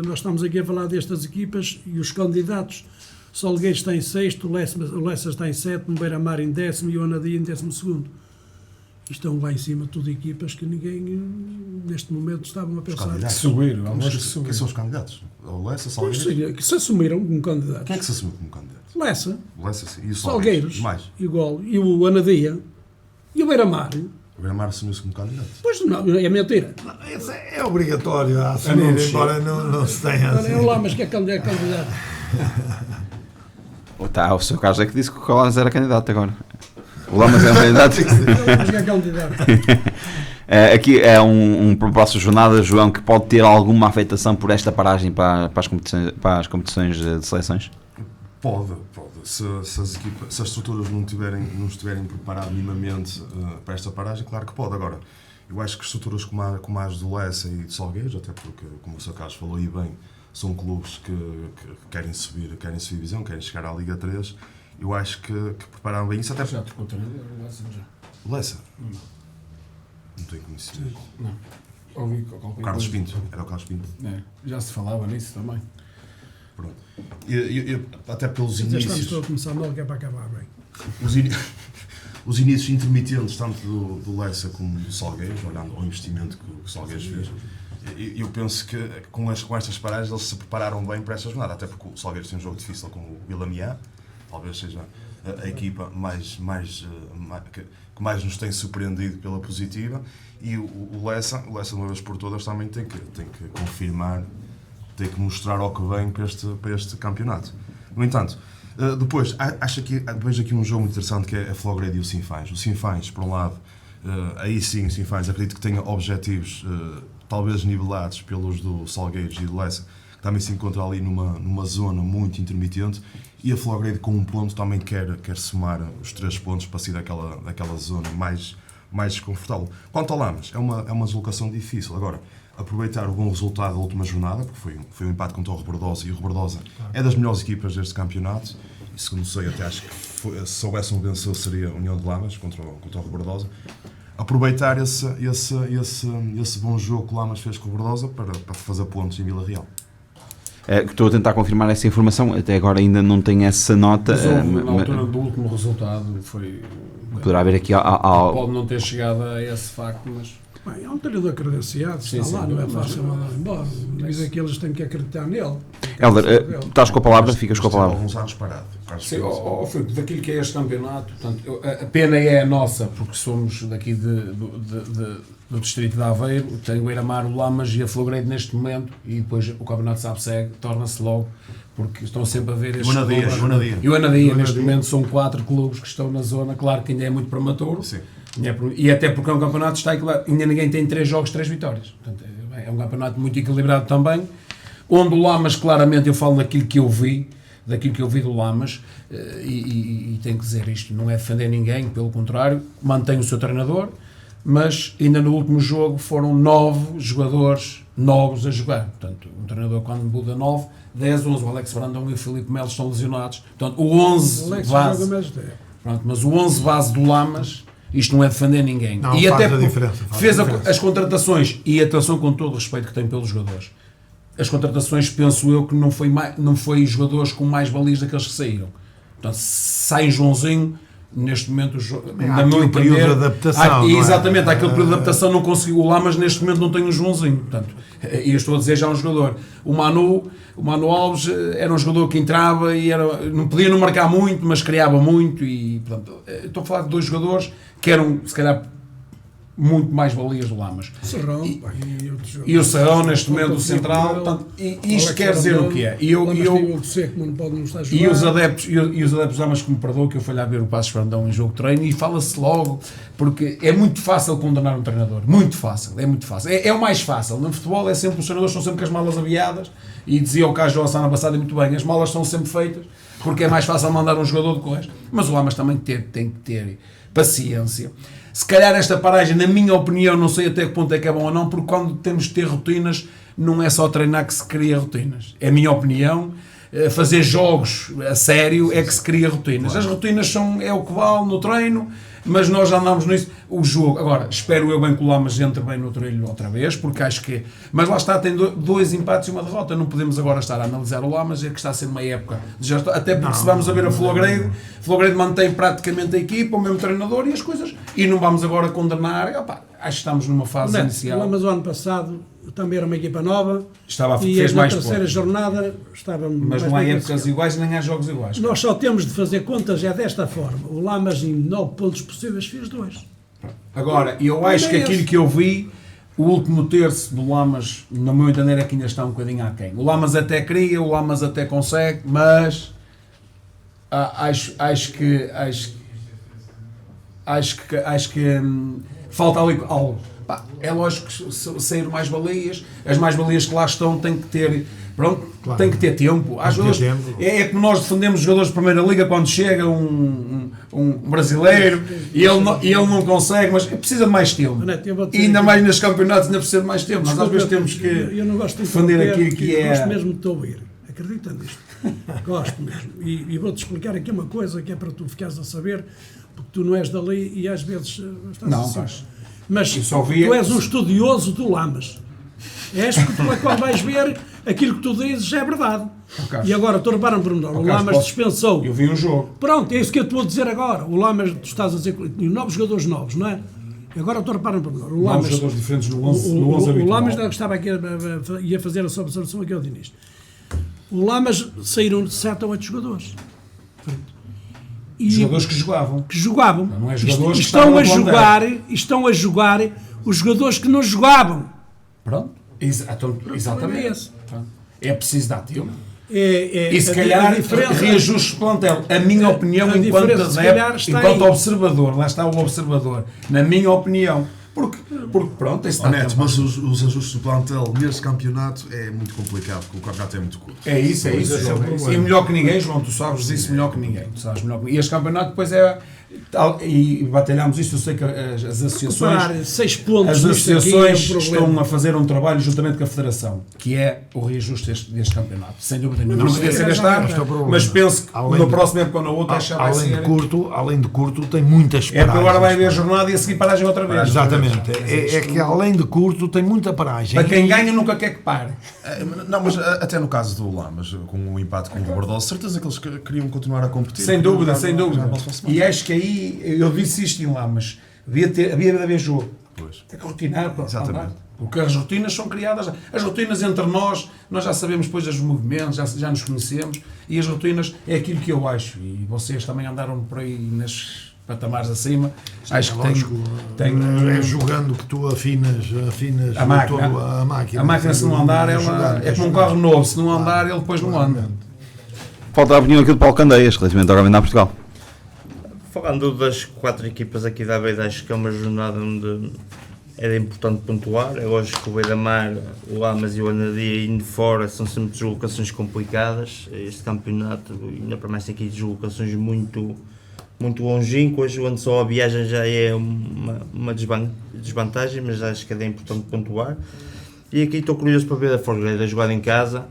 Nós estamos aqui a falar destas equipas e os candidatos. Salgueiros está em 6º, o Lessa está em 7º, o Beira-Mar em 10º e o Anadia em 12º. Estão lá em cima tudo equipas que ninguém neste momento estavam a pensar. Que subiram, quem são os candidatos? O Lessa, Salgueiros? Que se assumiram como candidatos. Quem é que se assumiu como candidato? Lessa, E o Salgueiros, mais? igual, e o Anadia e o Beira-Mar. O Beira-Mar assumiu-se como candidato. Pois não, é mentira. Isso é obrigatório a assumir, embora não se tenha É o Lamas que é candidato. o seu Carlos é que disse que o Lamas era candidato agora. O Lamas é um candidato. Aqui é para a próxima jornada, João, que pode ter alguma afetação por esta paragem para as competições de seleções? Pode. Se as estruturas não estiverem preparadas minimamente para esta paragem, claro que pode. Agora, eu acho que estruturas como as do Lessa e de Salgueiros, até porque, como o Sr. Carlos falou aí bem, são clubes que querem subir divisão, querem chegar à Liga 3. Eu acho que prepararam bem isso. Até já trocou o treinador, o Lessa já. O Lessa? Não tenho conhecimento. Não. Ouvi o Carlos Pinto. Era o Carlos Pinto. Já se falava nisso também. Pronto. Até pelos Já inícios. estamos todos a começar mal, que é para acabar bem. Os inícios intermitentes, tanto do Lessa como do Salgueiros, olhando ao investimento que o Salgueiros fez, eu penso que com estas paragens eles se prepararam bem para esta jornada, até porque o Salgueiros tem um jogo difícil com o Vila-Miá, talvez seja a equipa que mais nos tem surpreendido pela positiva, e o Lessa, de uma vez por todas, também tem que confirmar, tem que mostrar ao que vem para este campeonato. No entanto, depois, vejo aqui um jogo muito interessante, que é a Flogrede e o Sinfãs. O Sinfãs, por um lado, aí sim, o Sinfãs acredito que tenha objetivos talvez nivelados pelos do Salgueiros e do Lessa, que também se encontra ali numa zona muito intermitente, e a Flogrede com um ponto também quer somar os 3 pontos para sair daquela zona mais desconfortável. Quanto ao Lamas, é uma deslocação difícil. Agora, aproveitar o bom resultado da última jornada, porque foi um empate contra o Rebordosa, e o Rebordosa é das melhores equipas deste campeonato, e segundo sei, até acho que se soubesse um vencedor seria a União de Lamas contra o Rebordosa. Aproveitar esse bom jogo que o Lamas fez com o Rebordosa para fazer pontos em Vila Real. que estou a tentar confirmar essa informação, até agora ainda não tenho essa nota. Mas na altura do último resultado foi... Poderá haver aqui... Pode não ter chegado a esse facto, mas... Bem, é um treinador credenciado, está Sim, lá, sim, não é mas- fácil mandar embora. Devido a que eles têm que acreditar nele. Helder, estás com a palavra? Ficas com a Teve palavra. alguns anos parado. Acho Sim, que Filipe, daquilo que é este campeonato, portanto, a pena é a nossa, porque somos daqui do distrito de Aveiro, tem o Beira-Mar, o Lamas e a Flogredo neste momento, e depois o campeonato SAP-SEG torna-se logo, porque estão sempre a ver estes Anadia, clubes. o Anadia. E o Anadia, neste momento, são 4 clubes que estão na zona, claro que ainda é muito prematuro, Sim. e até porque é um campeonato que está equilibrado, ainda ninguém tem 3 jogos, 3 vitórias. Portanto, é um campeonato muito equilibrado também, onde o Lamas, claramente, eu falo daquilo que eu vi do Lamas, e tenho que dizer isto, não é defender ninguém, pelo contrário, mantém o seu treinador, mas ainda no último jogo foram 9 jogadores novos a jogar. Portanto, um treinador quando muda 9, 10, 11, o Alex Brandão e o Filipe Melo estão lesionados. Portanto, o 11 O Alex base, joga mais tempo. pronto, mas o 11 base do Lamas, isto não é defender ninguém. Não, E faz até a porque diferença, faz fez a diferença. as contratações, e atenção com todo o respeito que tem pelos jogadores. As contratações, penso eu, que não foi jogadores com mais valias daqueles que saíram. Portanto, sai Joãozinho, neste momento, Há aquele período de adaptação, não é? Exatamente, há aquele período de adaptação, não conseguiu. O Lamas, neste momento, não tem um Joãozinho. Portanto, e eu estou a dizer já um jogador. O Manu Alves era um jogador que entrava e não podia não marcar muito, mas criava muito. E, portanto, estou a falar de 2 jogadores que eram, se calhar, muito mais valias do Lamas. Serrão, E- pá, e outros E o Serrão, neste Ponta momento, o de central. Portugal, Portanto, e isto Alex quer dizer Brandão, o que é? Lamas tem o Seco, mas não pode não estar a E jogar. os adeptos do Lamas que me perdoam, que eu fui lá ver o Passos Brandão em jogo de treino, e fala-se logo, porque é muito fácil condenar um treinador, muito fácil. É o mais fácil. No futebol é sempre, os treinadores estão sempre com as malas aviadas, e dizia o Cajo a semana passada muito bem, as malas são sempre feitas, porque é mais fácil mandar um jogador do que o resto. Mas o Lamas também tem que ter paciência. Se calhar esta paragem, na minha opinião, não sei até que ponto é que é bom ou não, porque quando temos de ter rotinas, não é só treinar que se cria rotinas. É a minha opinião. Fazer jogos a sério é que se cria rotinas. As rotinas é o que vale no treino, mas nós já andamos nisso. O jogo, agora, espero eu bem que o Lamas entre bem no trilho outra vez, porque acho que... Mas lá está, tem 2 empates e uma derrota. Não podemos agora estar a analisar o Lamas, é que está a ser uma época desastrosa. Até porque se vamos a ver a Flogredo mantém praticamente a equipa, o mesmo treinador e as coisas. E não vamos agora condenar. Opa, acho que estamos numa fase Neto, inicial. o Lamas o ano passado também era uma equipa nova e Fez na mais terceira pontos. jornada estava Mas mais não há bem épocas classificado. iguais nem há jogos iguais. Nós só temos de fazer contas é desta forma. O Lamas em 9 pontos possíveis fez 2. Agora, eu acho que aquilo que eu vi, o último terço do Lamas, no meu entender, é que ainda está um bocadinho aquém. O Lamas até cria, o Lamas até consegue, mas acho que falta ali algo. Pá, é lógico que sair mais balias, as mais balias que lá estão têm que ter, pronto, Claro. tem que ter tempo. Às Tem que ter vezes, tempo. é como nós defendemos os jogadores de Primeira Liga quando chega um brasileiro e ele não consegue, mas precisa de mais tempo. Neto, eu vou E dizer ainda aqui- mais nestes campeonatos ainda precisa de mais tempo. Nós às vezes temos que Eu não gosto de defender interromper, aquilo porque que eu gosto é... mesmo de te ouvir. Acredita nisto. Gosto mesmo. E vou-te explicar aqui uma coisa que é para tu ficares a saber, porque tu não és dali e às vezes estás Não, assim. mas Mas eu só vi- tu és um estudioso do Lamas. És porque pela qual vais ver aquilo que tu dizes é verdade. Carlos. E agora, tu repara um pormenor, o Carlos, Lamas posso- dispensou. Eu vi um jogo. Pronto, é isso que eu te vou dizer agora. O Lamas, tu estás a dizer que tinha 9 jogadores novos, não é? E agora tu repara um pormenor. O Lamas, jogadores diferentes no 11 o habitual. Lamas estava aqui ia fazer a sua observação aqui ao Diniz. O Lamas saíram 7 ou 8 jogadores. E Jogadores que jogavam. que jogavam. Não é jogadores que estão estavam a no plano jogar, estão a jogar os jogadores que não jogavam. Pronto. Exatamente. É esse. Pronto. É preciso dar tempo. E se calhar reajuste de plantel. A minha opinião, a enquanto diferença, se calhar, adepto, está enquanto aí. observador, lá está o observador, na minha opinião, porque pronto, isso está Neto, mas os ajustes do plantel neste campeonato é muito complicado, porque o campeonato é muito curto. É isso. esse é o problema. E melhor que ninguém, João, tu sabes disso melhor que ninguém. Tu sabes melhor que ninguém. E este campeonato depois é E batalhámos isto. Eu sei que as associações, Recuperar 6 pontos as nisto aqui associações é um problema. estão a fazer um trabalho juntamente com a Federação, que é o reajuste deste campeonato. Sem dúvida nenhuma. Não devia ser este ano, mas penso que no próximo época ou na outra já vai ser. Além de curto, tem muitas paragens. É porque agora vai haver a jornada e a seguir paragem outra vez. Exatamente. É que além de curto, tem muita paragem. Para quem ganha nunca quer que pare. Não, mas até no caso do Lamas, com o empate com o Bordeaux, certeza que eles queriam continuar a competir. Sem dúvida, sem Já dúvida. na próxima semana. E acho que aí, eu disse isto em Lamas, havia de haver jogo. Pois. Tem que rotinar para Exatamente. andar. Porque as rotinas são criadas. As rotinas entre nós já sabemos depois os movimentos, já nos conhecemos. E as rotinas é aquilo que eu acho. E vocês também andaram por aí nas patamares acima. Acho que tem É jogando que tu afinas a máquina. a máquina. A máquina, se não andar, ela é como um carro novo. Se não andar, ele depois não anda. Falta a opinião aqui do Paulo Candeias, relativamente ao Campeonato de Portugal. Falando das 4 equipas aqui da Beira, acho que é uma jornada onde era importante pontuar. É lógico que o Beira-Mar, o Lamas e o Anadia indo fora são sempre deslocações complicadas. Este campeonato, ainda para mais, tem aqui deslocações muito longínquas, onde só a viagem já é uma desvantagem, mas acho que é importante pontuar. E aqui estou curioso para ver a Folgueira a jogar em casa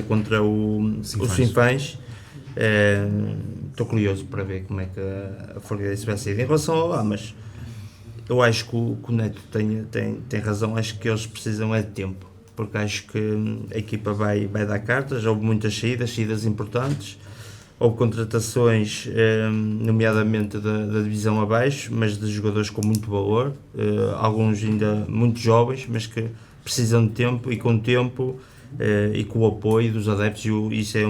contra o Sinfãs. Estou curioso para ver como é que a Folgueira se vai sair. Em relação ao Lamas, eu acho que o Neto tem razão. Acho que eles precisam de tempo, porque acho que a equipa vai dar cartas. Houve muitas saídas importantes, houve contratações, nomeadamente da divisão abaixo, mas de jogadores com muito valor, alguns ainda muito jovens, mas que precisam de tempo, e com o tempo e com o apoio dos adeptos, isso é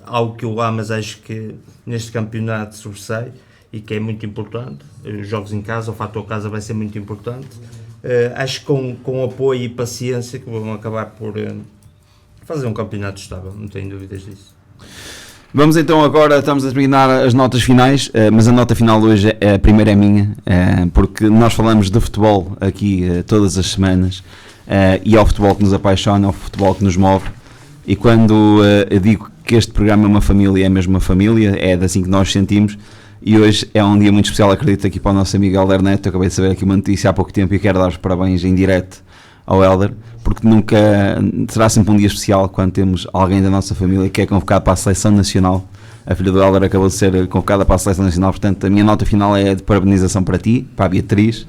algo que o Lamas acho que neste campeonato sobressai e que é muito importante. Os jogos em casa, o fator casa vai ser muito importante. Acho que com apoio e paciência que vão acabar por fazer um campeonato estável, não tenho dúvidas disso. Vamos então agora, estamos a terminar as notas finais, mas a nota final hoje, a primeira é minha, porque nós falamos de futebol aqui todas as semanas, e é o futebol que nos apaixona, é o futebol que nos move, e quando eu digo que este programa é uma família, é mesmo uma família, é assim que nós sentimos, e hoje é um dia muito especial, acredito, aqui para o nosso amigo Helder Neto. Eu acabei de saber aqui uma notícia há pouco tempo e quero dar os parabéns em direto ao Helder, porque será sempre um dia especial quando temos alguém da nossa família que é convocado para a Seleção Nacional. A filha do Helder acabou de ser convocada para a Seleção Nacional, portanto a minha nota final é de parabenização para ti, para a Beatriz,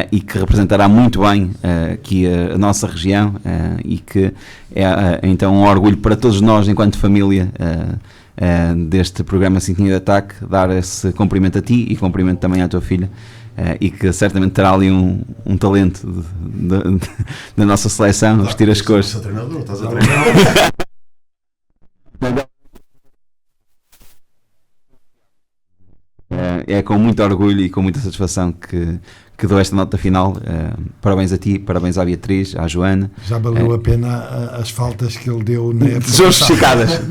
e que representará muito bem aqui a nossa região, e que é então um orgulho para todos nós enquanto família deste programa Sintonia de Ataque, dar esse cumprimento a ti e cumprimento também à tua filha, e que certamente terá ali um talento da nossa seleção, vestir as cores. Estás a treinar. É com muito orgulho e com muita satisfação que dou esta nota final. Parabéns a ti, parabéns à Beatriz, à Joana. Já valeu a pena as faltas que ele deu na época. Justificadas.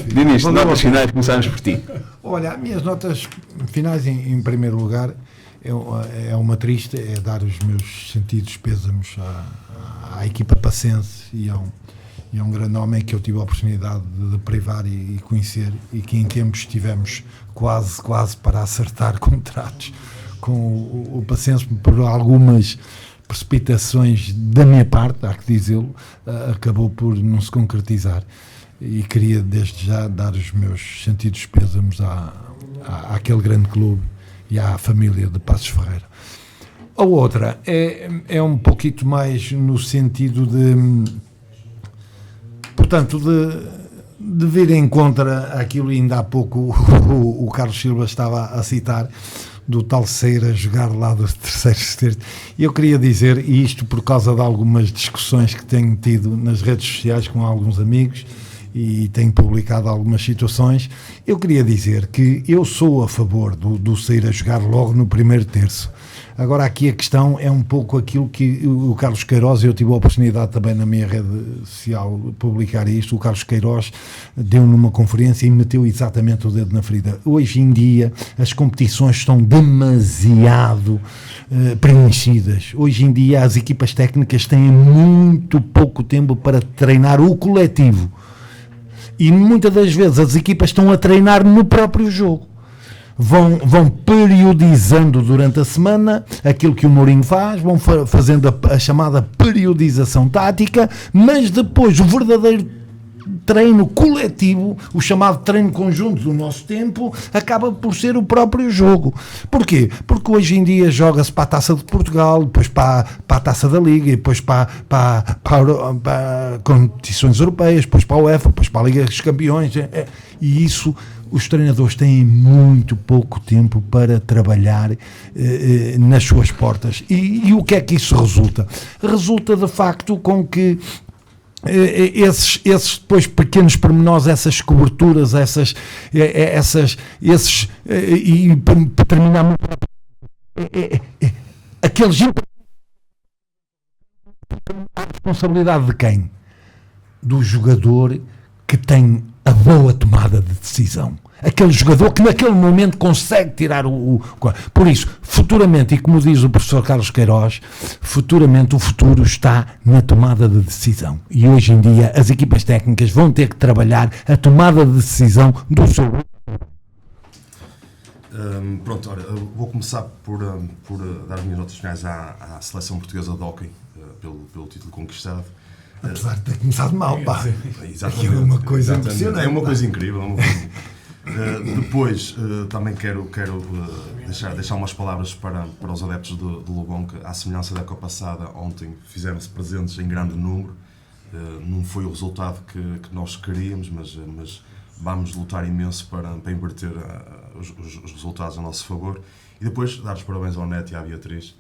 Dinis, notas finais, começamos por ti. Olha, as minhas notas finais, em primeiro lugar, é uma triste, é dar os meus sentidos pêsames à equipa pacense e a um grande homem que eu tive a oportunidade de privar e conhecer, e que em tempos estivemos quase para acertar contratos com o Pacense, por algumas precipitações da minha parte, há que dizê-lo, acabou por não se concretizar. E queria desde já dar os meus sentidos pêsames àquele grande clube e à família de Passos Ferreira. A outra é um pouquinho mais no sentido portanto, de vir em contra aquilo, ainda há pouco o Carlos Silva estava a citar, do tal Ceira jogar lá do terceiro terço. E eu queria dizer, e isto por causa de algumas discussões que tenho tido nas redes sociais com alguns amigos, e tenho publicado algumas situações, eu queria dizer que eu sou a favor do Ceira jogar logo no primeiro terço. Agora aqui a questão é um pouco aquilo que o Carlos Queiroz, eu tive a oportunidade também na minha rede social publicar isto, o Carlos Queiroz deu numa conferência e meteu exatamente o dedo na ferida. Hoje em dia as competições estão demasiado preenchidas. Hoje em dia as equipas técnicas têm muito pouco tempo para treinar o coletivo. E muitas das vezes as equipas estão a treinar no próprio jogo. Vão periodizando durante a semana aquilo que o Mourinho faz, vão fazendo a chamada periodização tática, mas depois o verdadeiro treino coletivo, o chamado treino conjunto do nosso tempo, acaba por ser o próprio jogo. Porquê? Porque hoje em dia joga-se para a Taça de Portugal, depois para a Taça da Liga, e depois para competições europeias, depois para a UEFA, depois para a Liga dos Campeões, e isso os treinadores têm muito pouco tempo para trabalhar nas suas portas. E o que é que isso resulta? Resulta de facto com que esses depois pequenos pormenores, essas coberturas, e para terminar muito rápido, aqueles a responsabilidade de quem? Do jogador que tem a boa tomada de decisão. Aquele jogador que naquele momento consegue tirar Por isso, futuramente, e como diz o professor Carlos Queiroz, futuramente o futuro está na tomada de decisão. E hoje em dia as equipas técnicas vão ter que trabalhar a tomada de decisão do seu... Pronto, olha, vou começar por dar as minhas notas finais à seleção portuguesa de hóquei, pelo título conquistado. Apesar de ter começado mal, pá. Exatamente. É uma coisa impressionante. É uma coisa incrível. Depois, também quero deixar umas palavras para os adeptos do Lobão, que, à semelhança da época passada, ontem fizeram-se presentes em grande número. Não foi o resultado que nós queríamos, mas vamos lutar imenso para inverter os resultados a nosso favor. E depois, dar os parabéns ao Neto e à Beatriz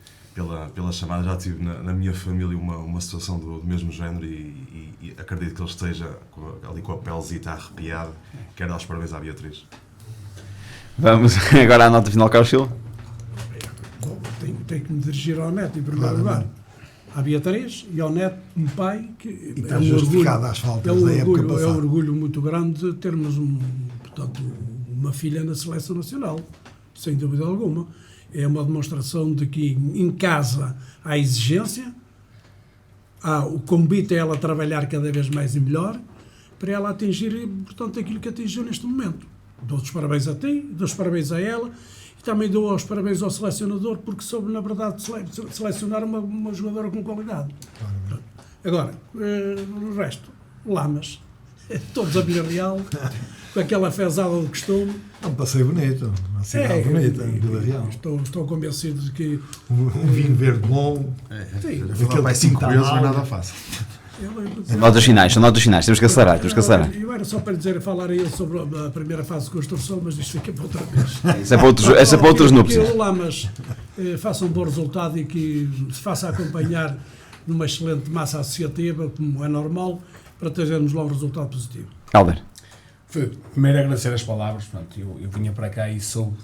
pela chamada. Já tive na minha família uma situação do mesmo género e acredito que ele esteja ali com a pelezita arrepiada. Quero dar os parabéns à Beatriz. Vamos agora à nota final, Carlos Silva. Tenho que me dirigir ao Neto em primeiro lugar. À Beatriz e ao Neto, um pai que e está justificado às faltas da época passada. É um orgulho muito grande de termos portanto, uma filha na seleção nacional, sem dúvida alguma. É uma demonstração de que em casa há exigência, há o convite a ela trabalhar cada vez mais e melhor, para ela atingir, portanto, aquilo que atingiu neste momento. Dou os parabéns a ti, dou os parabéns a ela, e também dou os parabéns ao selecionador, porque soube, na verdade, selecionar uma jogadora com qualidade. Agora, o resto, Lamas, todos a Villarreal, com aquela fezada do costume. É um passeio bonito, uma cidade bonita, Vila Real. Estou convencido de que... Um vinho verde bom. Aquele vai 5 vezes, não é nada fácil. Notas finais, temos que acelerar. Eu era só para falar a ele sobre a primeira fase de construção, mas isto fica para outra vez. Essa é para outros núpcias. Que o Lamas faça um bom resultado e que se faça acompanhar numa excelente massa associativa, como é normal, para trazermos lá um resultado positivo. Helder. Primeiro agradecer as palavras, portanto, eu vinha para cá e soube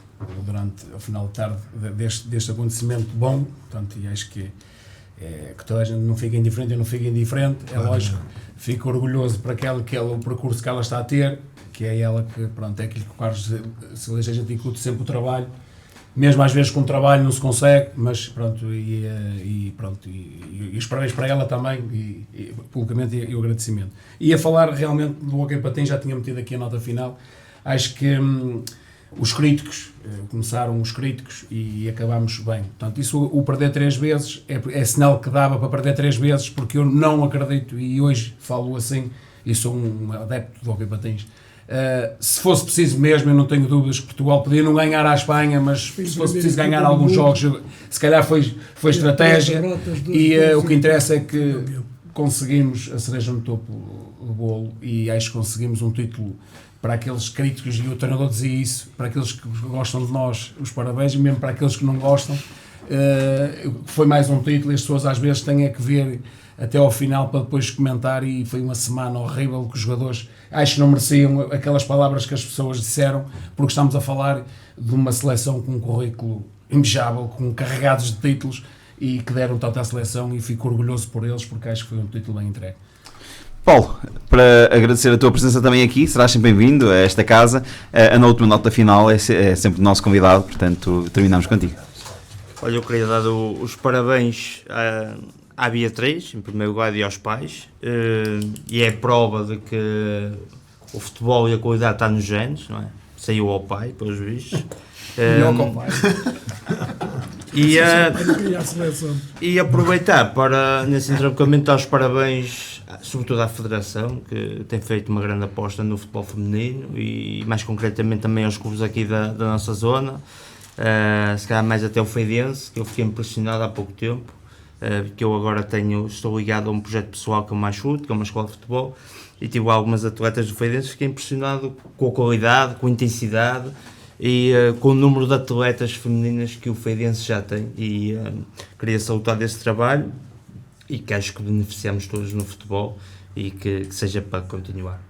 durante o final de tarde deste acontecimento bom, portanto, e acho que toda a gente não fica indiferente, eu não fico indiferente, é lógico, fico orgulhoso para o percurso que ela está a ter, que é ela que, pronto, é aquilo que o Carlos se a gente incute sempre o trabalho, mesmo às vezes com o trabalho não se consegue, mas pronto, e os parabéns para ela também, e publicamente e o agradecimento. E a falar realmente do Hóquei Patins, já tinha metido aqui a nota final, acho que os críticos, começaram os críticos e acabámos bem. Portanto, isso, o perder 3 vezes, é sinal que dava para perder 3 vezes, porque eu não acredito, e hoje falo assim, e sou um adepto do Hóquei Patins. Se fosse preciso mesmo, eu não tenho dúvidas que Portugal podia não ganhar à Espanha, mas se fosse preciso ganhar alguns jogos, se calhar foi estratégia, e o que interessa é que conseguimos a cereja no topo do bolo, e acho que conseguimos um título para aqueles críticos, e o treinador dizia isso, para aqueles que gostam de nós, os parabéns, e mesmo para aqueles que não gostam, foi mais um título, e as pessoas às vezes têm que ver até ao final para depois comentar, e foi uma semana horrível que os jogadores acho que não mereciam aquelas palavras que as pessoas disseram, porque estamos a falar de uma seleção com um currículo invejável, com carregados de títulos, e que deram tanto à seleção, e fico orgulhoso por eles, porque acho que foi um título bem entregue. Paulo, para agradecer a tua presença também aqui, serás sempre bem-vindo a esta casa. A última nota final é sempre o nosso convidado, portanto terminamos contigo. Olha, eu queria dar os parabéns à Beatriz, em primeiro lugar, e aos pais, e é prova de que o futebol e a qualidade está nos genes, não é? Saiu ao pai, pelos vistos. E ao compai. E aproveitar para, nesse entroncamento, dar os parabéns, sobretudo à Federação, que tem feito uma grande aposta no futebol feminino e, mais concretamente, também aos clubes aqui da nossa zona. Se calhar mais até o Feirense, que eu fiquei impressionado há pouco tempo, que eu agora estou ligado a um projeto pessoal que é o Mais Chute, que é uma escola de futebol, e tive algumas atletas do Feirense, fiquei impressionado com a qualidade, com a intensidade e com o número de atletas femininas que o Feirense já tem, e queria salutar desse trabalho e que acho que beneficiamos todos no futebol e que seja para continuar.